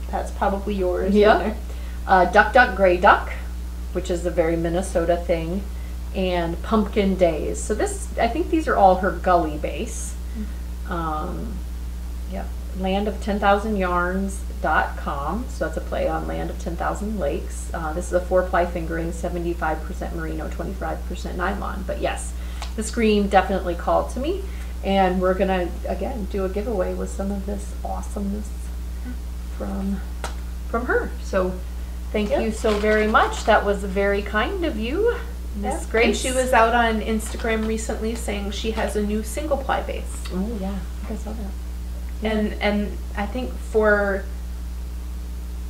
That's probably yours. Yep. Duck Duck Gray Duck, which is a very Minnesota thing, and Pumpkin Days. So this, I think these are all her gully base. Yep. Land of 10,000 Yarns.com. So that's a play on Land of 10,000 Lakes. This is a 4-ply fingering, 75% merino, 25% nylon. But yes, this green definitely called to me, and we're gonna again do a giveaway with some of this awesomeness from her. So thank you so very much. That was very kind of you, Miss Grace. And she was out on Instagram recently saying she has a new single ply base. Oh yeah, I think I saw that. And I think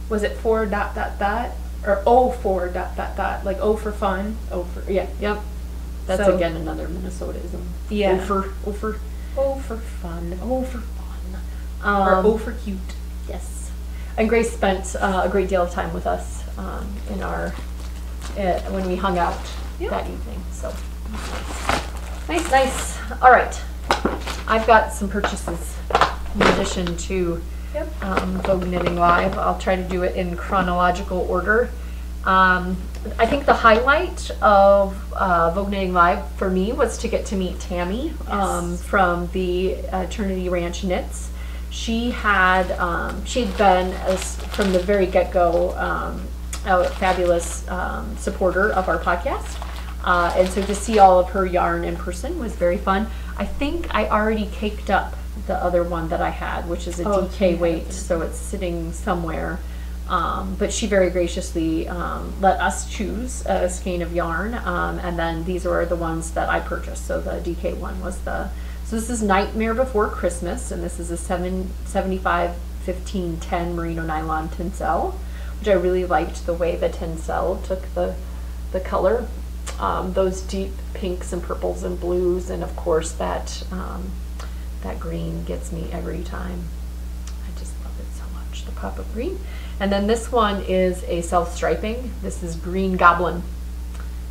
was it 4 ... or O 4 ... like O for fun. Yep. That's so, again another Minnesotaism. Yeah. O for fun. Or O for cute. Yes. And Grace spent a great deal of time with us in our when we hung out that evening. So nice. All right, I've got some purchases in addition to Vogue Knitting Live. I'll try to do it in chronological order. I think the highlight of Vogue Knitting Live for me was to get to meet Tammy from the Eternity Ranch Knits. She had been from the very get-go a fabulous supporter of our podcast, and so to see all of her yarn in person was very fun. I think I already caked up the other one that I had, which is a DK weight, so it's sitting somewhere. But she very graciously let us choose a skein of yarn, and then these were the ones that I purchased. So the DK one was so this is Nightmare Before Christmas, and this is a 75 1510 merino nylon tencel, which I really liked the way the tencel took the color. Those deep pinks and purples and blues, and of course that that green gets me every time. I just love it so much, the pop of green. And then this one is a self-striping. This is Green Goblin.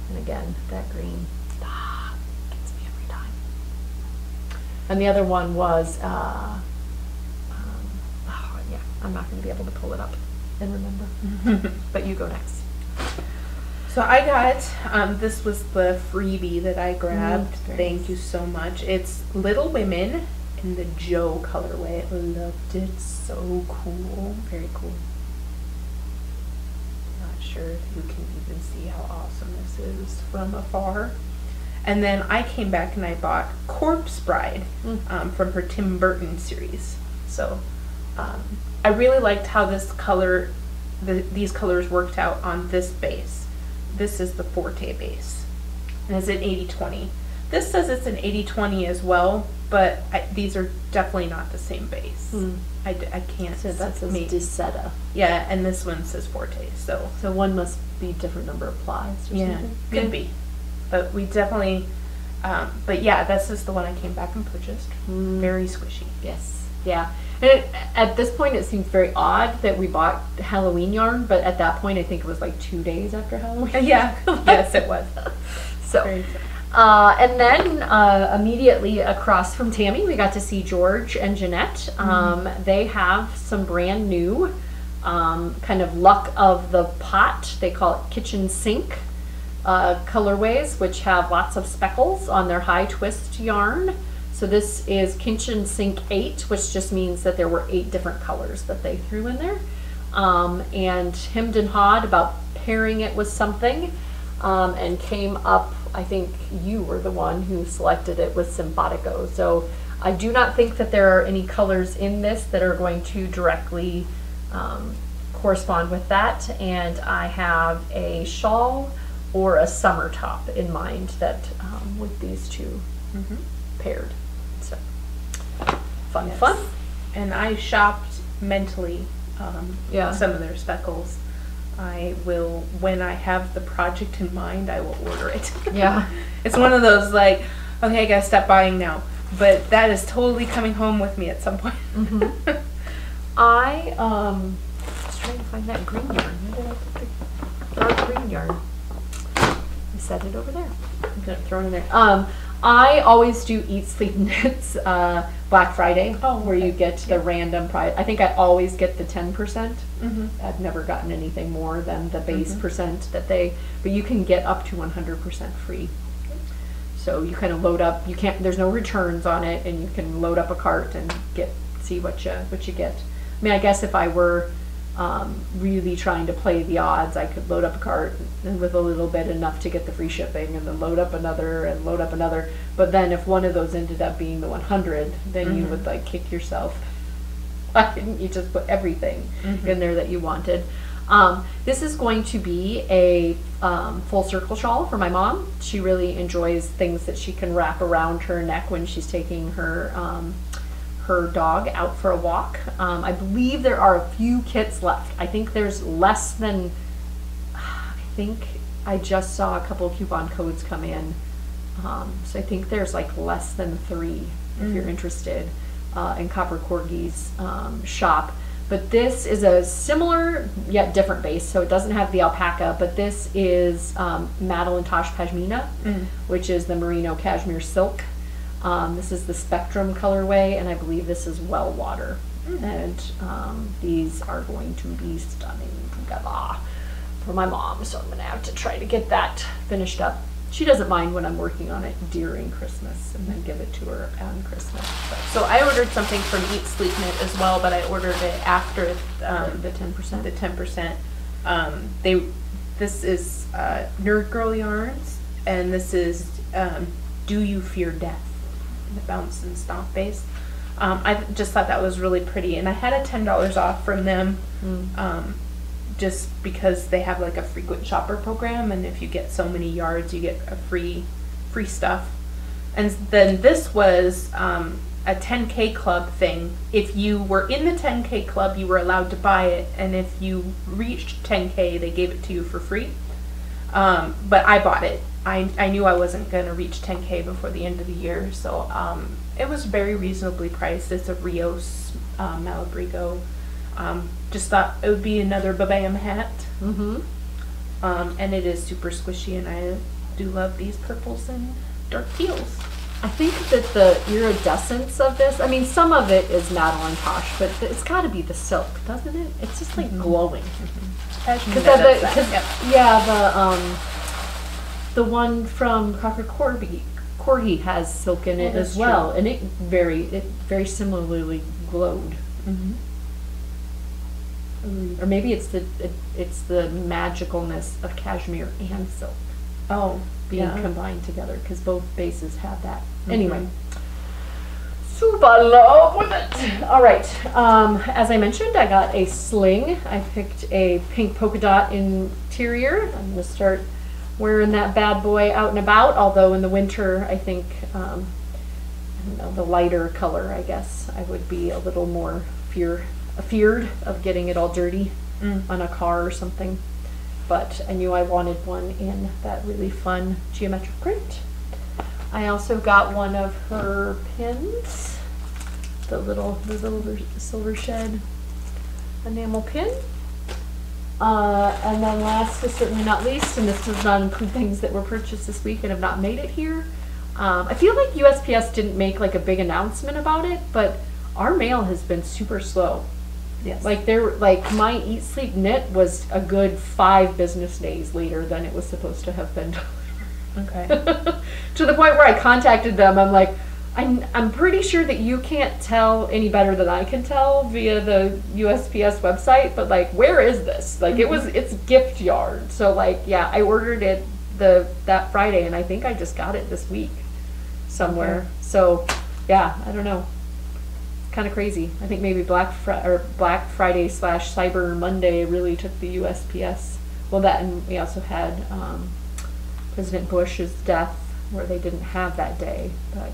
And again, that green gets me every time. And the other one was, yeah, I'm not going to be able to pull it up and remember. But you go next. So I got, this was the freebie that I grabbed. Thank you so much. It's Little Women in the Joe colorway. I loved it. So cool. Very cool. Not sure if you can even see how awesome this is from afar. And then I came back and I bought Corpse Bride from her Tim Burton series. So I really liked how this color, these colors worked out on this base. This is the Forte base, and it's an 80-20. This says it's an 80-20 as well, but these are definitely not the same base. I can't. So that says Disetta. Yeah, and this one says Forte. So one must be different number of plies. Or something. Could be, but we definitely. But yeah, this is the one I came back and purchased. Very squishy. Yes. Yeah. And at this point, it seems very odd that we bought Halloween yarn, but at that point, I think it was like 2 days after Halloween. Yeah, yes, it was. So, and then immediately across from Tammy, we got to see George and Jeanette. They have some brand new kind of luck of the pot. They call it kitchen sink colorways, which have lots of speckles on their high twist yarn. So this is Kitchen Sink 8, which just means that there were 8 different colors that they threw in there. And hemmed and hawed about pairing it with something, and came up, I think you were the one who selected it with Simpatico. So I do not think that there are any colors in this that are going to directly correspond with that. And I have a shawl or a summer top in mind that with these two paired. So fun. And I shopped mentally some of their speckles. I will, when I have the project in mind, I will order it. Yeah. It's one of those like, okay, I gotta stop buying now. But that is totally coming home with me at some point. I was trying to find that green yarn. Where did I put the dark green yarn? I set it over there. I'm gonna throw it in there. I always do Eat Sleep Knits Black Friday, where you get the random price. I think I always get the 10%. I've never gotten anything more than the base percent that but you can get up to 100% free. So you kind of load up. You can't. There's no returns on it, and you can load up a cart and see what you get. I mean, I guess if I were really trying to play the odds, I could load up a cart and with a little bit enough to get the free shipping, and then load up another and load up another. But then if one of those ended up being the 100, then you would like kick yourself. Why didn't you just put everything in there that you wanted? This is going to be a full circle shawl for my mom. She really enjoys things that she can wrap around her neck when she's taking her dog out for a walk. I believe there are a few kits left. I think there's less than, I think I just saw a couple of coupon codes come in. So I think there's like less than 3 if you're interested in Copper Corgi's shop. But this is a similar yet different base, so it doesn't have the alpaca, but this is Madeline Tosh Pashmina, which is the merino cashmere silk. This is the Spectrum colorway, and I believe this is Well Water. And these are going to be stunning together for my mom, so I'm going to have to try to get that finished up. She doesn't mind when I'm working on it during Christmas and then give it to her on Christmas. So I ordered something from Eat Sleep Knit as well, but I ordered it after the 10%. The 10%. This is Nerd Girl yarns, and this is Do You Fear Death? The Bounce and Stomp base. I just thought that was really pretty, and I had a $10 off from them. Just because they have like a frequent shopper program, and if you get so many yards, you get a free stuff. And then this was a 10K club thing. If you were in the 10K club, you were allowed to buy it, and if you reached 10K, they gave it to you for free. But I bought it. I knew I wasn't going to reach 10K before the end of the year, so it was very reasonably priced. It's a Rios Malabrigo. Just thought it would be another Babam hat. And it is super squishy, and I do love these purples and dark teals. I think that the iridescence of this, I mean, some of it is Madeline Posh, but it's got to be the silk, doesn't it? It's just like glowing. The one from Crocker Corgi has silk in it as well, and it very similarly glowed. Or maybe it's the magicalness of cashmere and silk. Being combined together, because both bases have that. Anyway, super love with it. All right, as I mentioned, I got a sling. I picked a pink polka dot interior. I'm gonna start wearing that bad boy out and about. Although in the winter, I think I don't know, the lighter color, I guess I would be a little more feared of getting it all dirty on a car or something. But I knew I wanted one in that really fun geometric print. I also got one of her pins, the little silver shed enamel pin. And then last but certainly not least, and this does not include things that were purchased this week and have not made it here. I feel like USPS didn't make like a big announcement about it, but our mail has been super slow. Yes. Like my Eat Sleep Knit was a good 5 business days later than it was supposed to have been delivered. Okay. To the point where I contacted them. I'm like, I'm pretty sure that you can't tell any better than I can tell via the USPS website, but like, where is this? Like it's gift yard. So like, yeah, I ordered it that Friday, and I think I just got it this week somewhere. Okay. So yeah, I don't know. Kind of crazy. I think maybe Black Friday / Cyber Monday really took the USPS. Well, that, and we also had President Bush's death, where they didn't have that day. But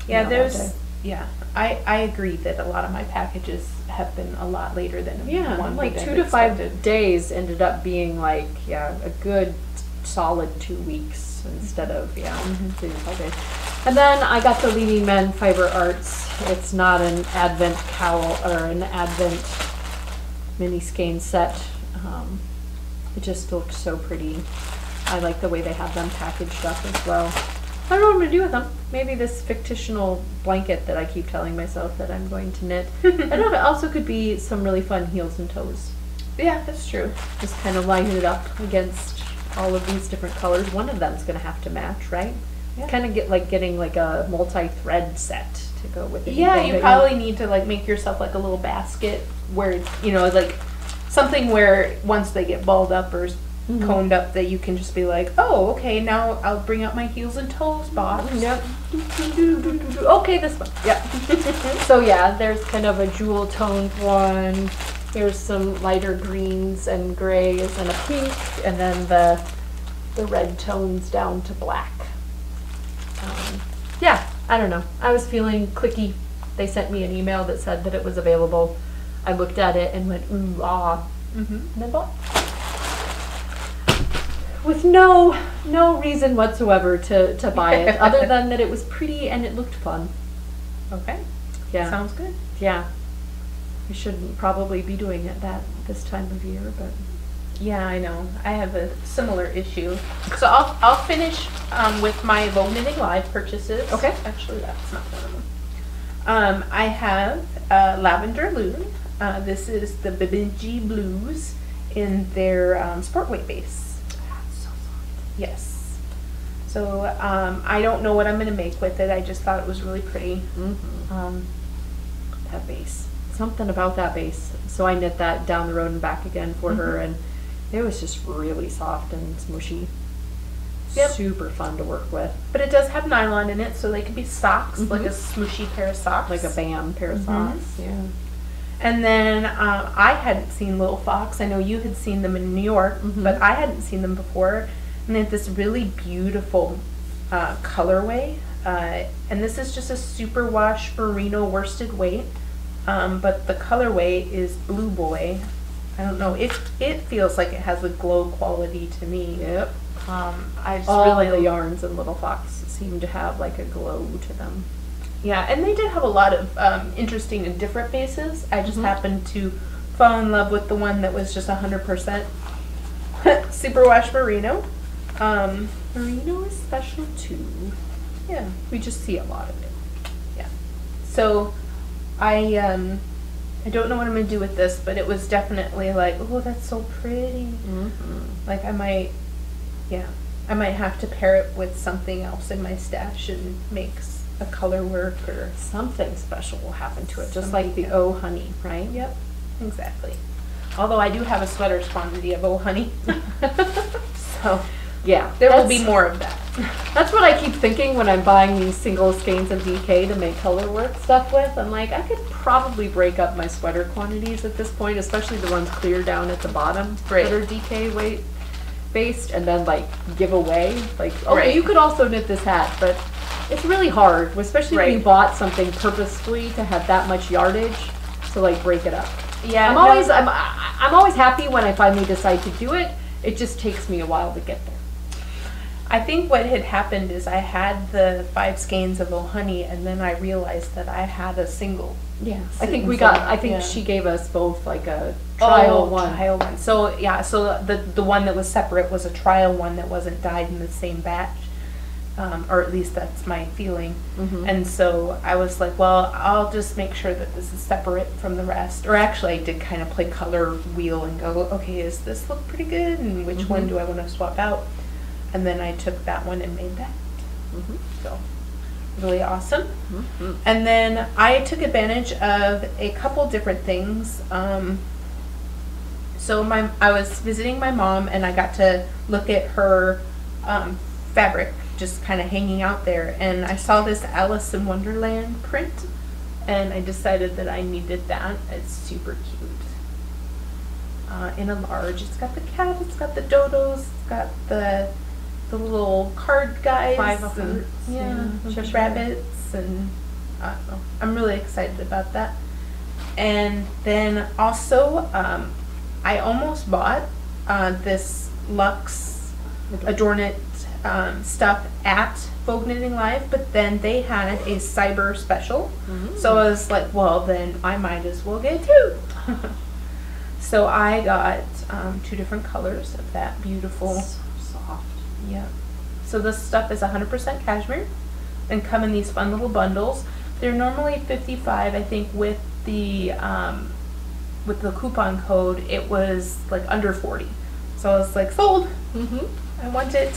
yeah, I agree that a lot of my packages have been a lot later than one. Like 2 to 5 days ended up being like a good solid 2 weeks instead of 3 to 5 days. And then I got the Leading Men Fiber Arts. It's not an Advent cowl or an Advent mini skein set. It just looks so pretty. I like the way they have them packaged up as well. I don't know what I'm going to do with them. Maybe this fictional blanket that I keep telling myself that I'm going to knit. I don't know, it also could be some really fun heels and toes. Yeah, that's true. Just kind of line it up against all of these different colors. One of them's going to have to match, right? Yeah. Kind of getting like a multi-thread set to go with it. Yeah, you probably need to like make yourself like a little basket where it's, like something where once they get balled up or combed up, that you can just be like, oh, okay, now I'll bring out my heels and toes box. Yep. Okay, this one. Yep. So yeah, there's kind of a jewel toned one. Here's some lighter greens and grays and a pink, and then the red tones down to black. Yeah, I don't know. I was feeling clicky. They sent me an email that said that it was available. I looked at it and went, ooh, ah, and then bought. With no reason whatsoever to buy it, other than that it was pretty and it looked fun. Okay. Yeah. Sounds good. Yeah. We shouldn't probably be doing it this time of year, but. Yeah, I know. I have a similar issue. So I'll finish with my Low Knitting Live purchases. Okay. Actually, that's not one of them. I have Lavender Loon. This is the Bibinji Blues in their sport weight base. That's so soft. Yes. So I don't know what I'm going to make with it. I just thought it was really pretty. That base. Something about that base. So I knit that down the road and back again for her, and it was just really soft and smushy. Yep. Super fun to work with. But it does have nylon in it, so they could be socks, like a smooshy pair of socks. Like a BAM pair of socks. Yeah. And then I hadn't seen Little Fox. I know you had seen them in New York, but I hadn't seen them before. And they have this really beautiful colorway. And this is just a superwash merino worsted weight. But the colorway is Blue Boy. I don't know. It feels like it has a glow quality to me. Yep. I just All really the yarns in Little Fox seem to have like a glow to them. Yeah, and they did have a lot of interesting and different bases. I just happened to fall in love with the one that was just 100% superwash merino. Merino is special too. Yeah, We just see a lot of it. yeah. So I don't know what I'm gonna do with this, but it was definitely like, oh, that's so pretty. Like I might have to pair it with something else in my stash and make a color work or Something special will happen to it, just Something, like the yeah. Oh Honey, right? Yep, exactly. Although I do have a sweater's quantity of Oh Honey, so Yeah. there will be more of that. That's what I keep thinking when I'm buying these single skeins of DK to make color work stuff with. I'm like, I could probably break up my sweater quantities at this point, especially the ones clear down at the bottom Right. that are DK weight based, and then like give away. Like, okay, Right. you could also knit this hat, but it's really hard, especially when you Right. bought something purposefully to have that much yardage to like break it up. Yeah, I'm no, always happy when I finally decide to do it. It just takes me a while to get there. I think what had happened is I had the 5 skeins of Oh Honey, and then I realized that I had a single. Yeah, I Sitting think we somewhere, got. I think yeah. she gave us both like a trial one. Trial one. So yeah, so the one that was separate was a trial one that wasn't dyed in the same batch, or at least that's my feeling. And so I was like, well, I'll just make sure that this is separate from the rest. Or actually, I did kind of play color wheel and go, okay, does this look pretty good? And which one do I want to swap out? And then I took that one and made that. So really awesome. And then I took advantage of a couple different things. So I was visiting my mom, and I got to look at her fabric just kind of hanging out there, and I saw this Alice in Wonderland print, and I decided that I needed that. It's super cute. In a large. It's got the cat, it's got the dodos, it's got the little card guys. 5 of and- hearts, Yeah, yeah, the Cheshire. rabbits, and I don't know. I'm really excited about that. And then also, I almost bought this Luxe Adorn It stuff at Vogue Knitting Live, but then they had a cyber special. So I was like, well, then I might as well get 2. So I got 2 different colors of that beautiful. So soft. Yeah. So this stuff is 100% cashmere and come in these fun little bundles. They're normally $55, I think, with the coupon code it was like under 40. So I was like, sold. I want it.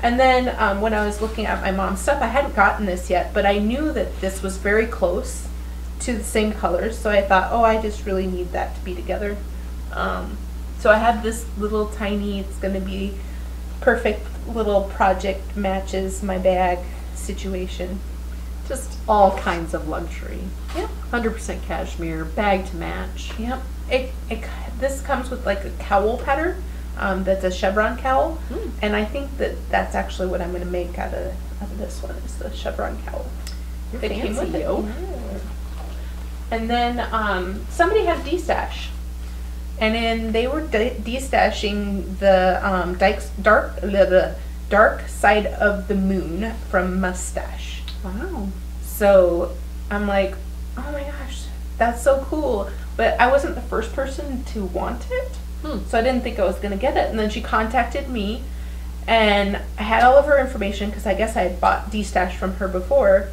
And then when I was looking at my mom's stuff, I hadn't gotten this yet, but I knew that this was very close to the same colors, so I thought, oh, I just really need that to be together. So I have this little tiny, it's going to be perfect little project matches my bag situation. Just all kinds of luxury. Yep. 100% cashmere, bag to match. Yep. This comes with like a cowl pattern. That's a chevron cowl, and I think that's actually what I'm going to make out of this one, is the chevron cowl. You're That came fancy, with it. yo. Yeah. And then somebody had D-stash, and then they were D-stashing the dark side of the moon from Mustache. Wow. So I'm like, oh my gosh, that's so cool. But I wasn't the first person to want it. So I didn't think I was going to get it. And then she contacted me, and I had all of her information because I guess I had bought D-stash from her before.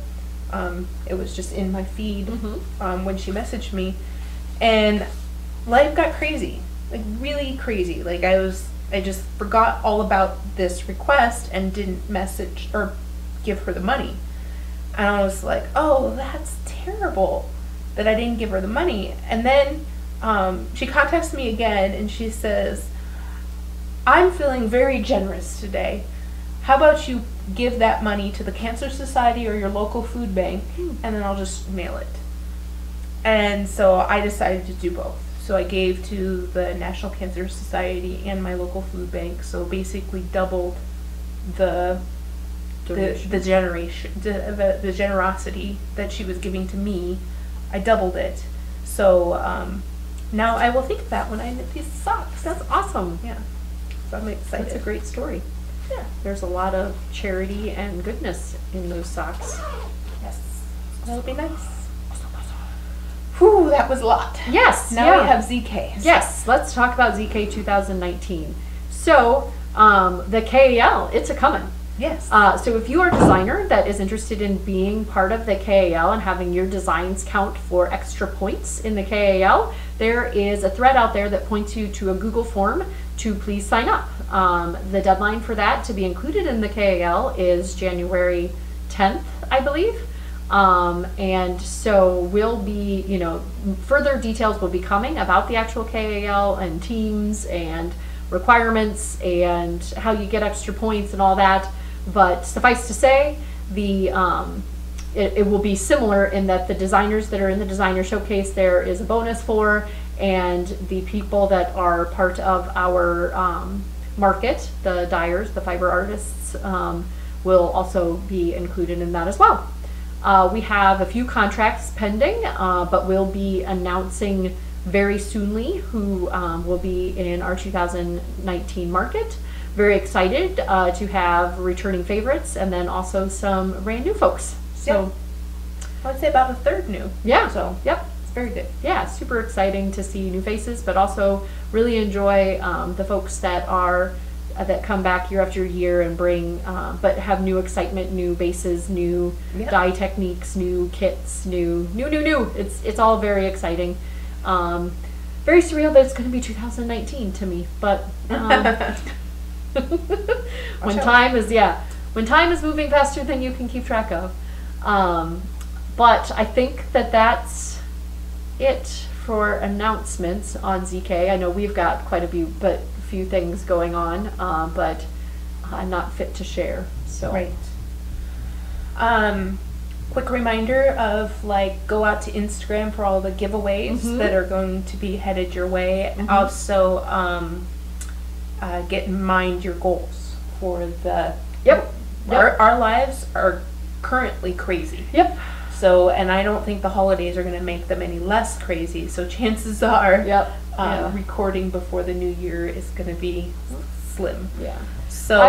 It was just in my feed when she messaged me. And life got crazy, like really crazy. Like I just forgot all about this request and didn't message or give her the money. And I was like, oh, that's terrible that I didn't give her the money. And then she contacts me again, and she says, I'm feeling very generous today. How about you give that money to the Cancer Society or your local food bank, and then I'll just mail it. And so I decided to do both. So I gave to the National Cancer Society and my local food bank, so basically doubled the the generosity that she was giving to me, I doubled it. So now I will think of that when I knit these socks. That's awesome. Yeah. So I'm excited. That's a great story. Yeah. There's a lot of charity and goodness in those socks. Yes. That'll be nice. Whew, that was a lot. Yes. Now we have ZK. Yes, let's talk about ZK 2019. So, the KAL, it's a coming. Yes. So if you are a designer that is interested in being part of the KAL and having your designs count for extra points in the KAL, there is a thread out there that points you to a Google form to please sign up. The deadline for that to be included in the KAL is January 10th, I believe. And so we'll be, further details will be coming about the actual KAL and teams and requirements and how you get extra points and all that. But suffice to say, it will be similar in that the designers that are in the designer showcase there is a bonus for, and the people that are part of our market, the dyers, the fiber artists, will also be included in that as well. We have a few contracts pending, but we'll be announcing very soonly who will be in our 2019 market. Very excited to have returning favorites and then also some brand new folks. So I would say about a third new. Yeah. So yep. It's very good. Yeah, super exciting to see new faces, but also really enjoy the folks that come back year after year and bring, but have new excitement, new bases, new dye techniques, new kits, new. It's all very exciting. Very surreal that it's going to be 2019 to me, but when time is moving faster than you can keep track of. But I think that's it for announcements on ZK. I know we've got quite a few things going on, but I'm not fit to share. So right. Quick reminder of go out to Instagram for all the giveaways that are going to be headed your way. Also, get in mind your goals for the. Our lives are currently crazy. Yep. So, and I don't think the holidays are going to make them any less crazy. So chances are, recording before the new year is going to be slim. Yeah. So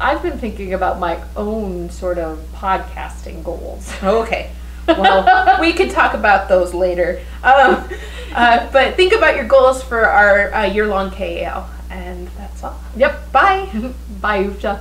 I've been thinking about my own sort of podcasting goals. Okay. Well, we could talk about those later. But think about your goals for our year-long KAL, and that's all. Yep. Bye. Bye, Ufta.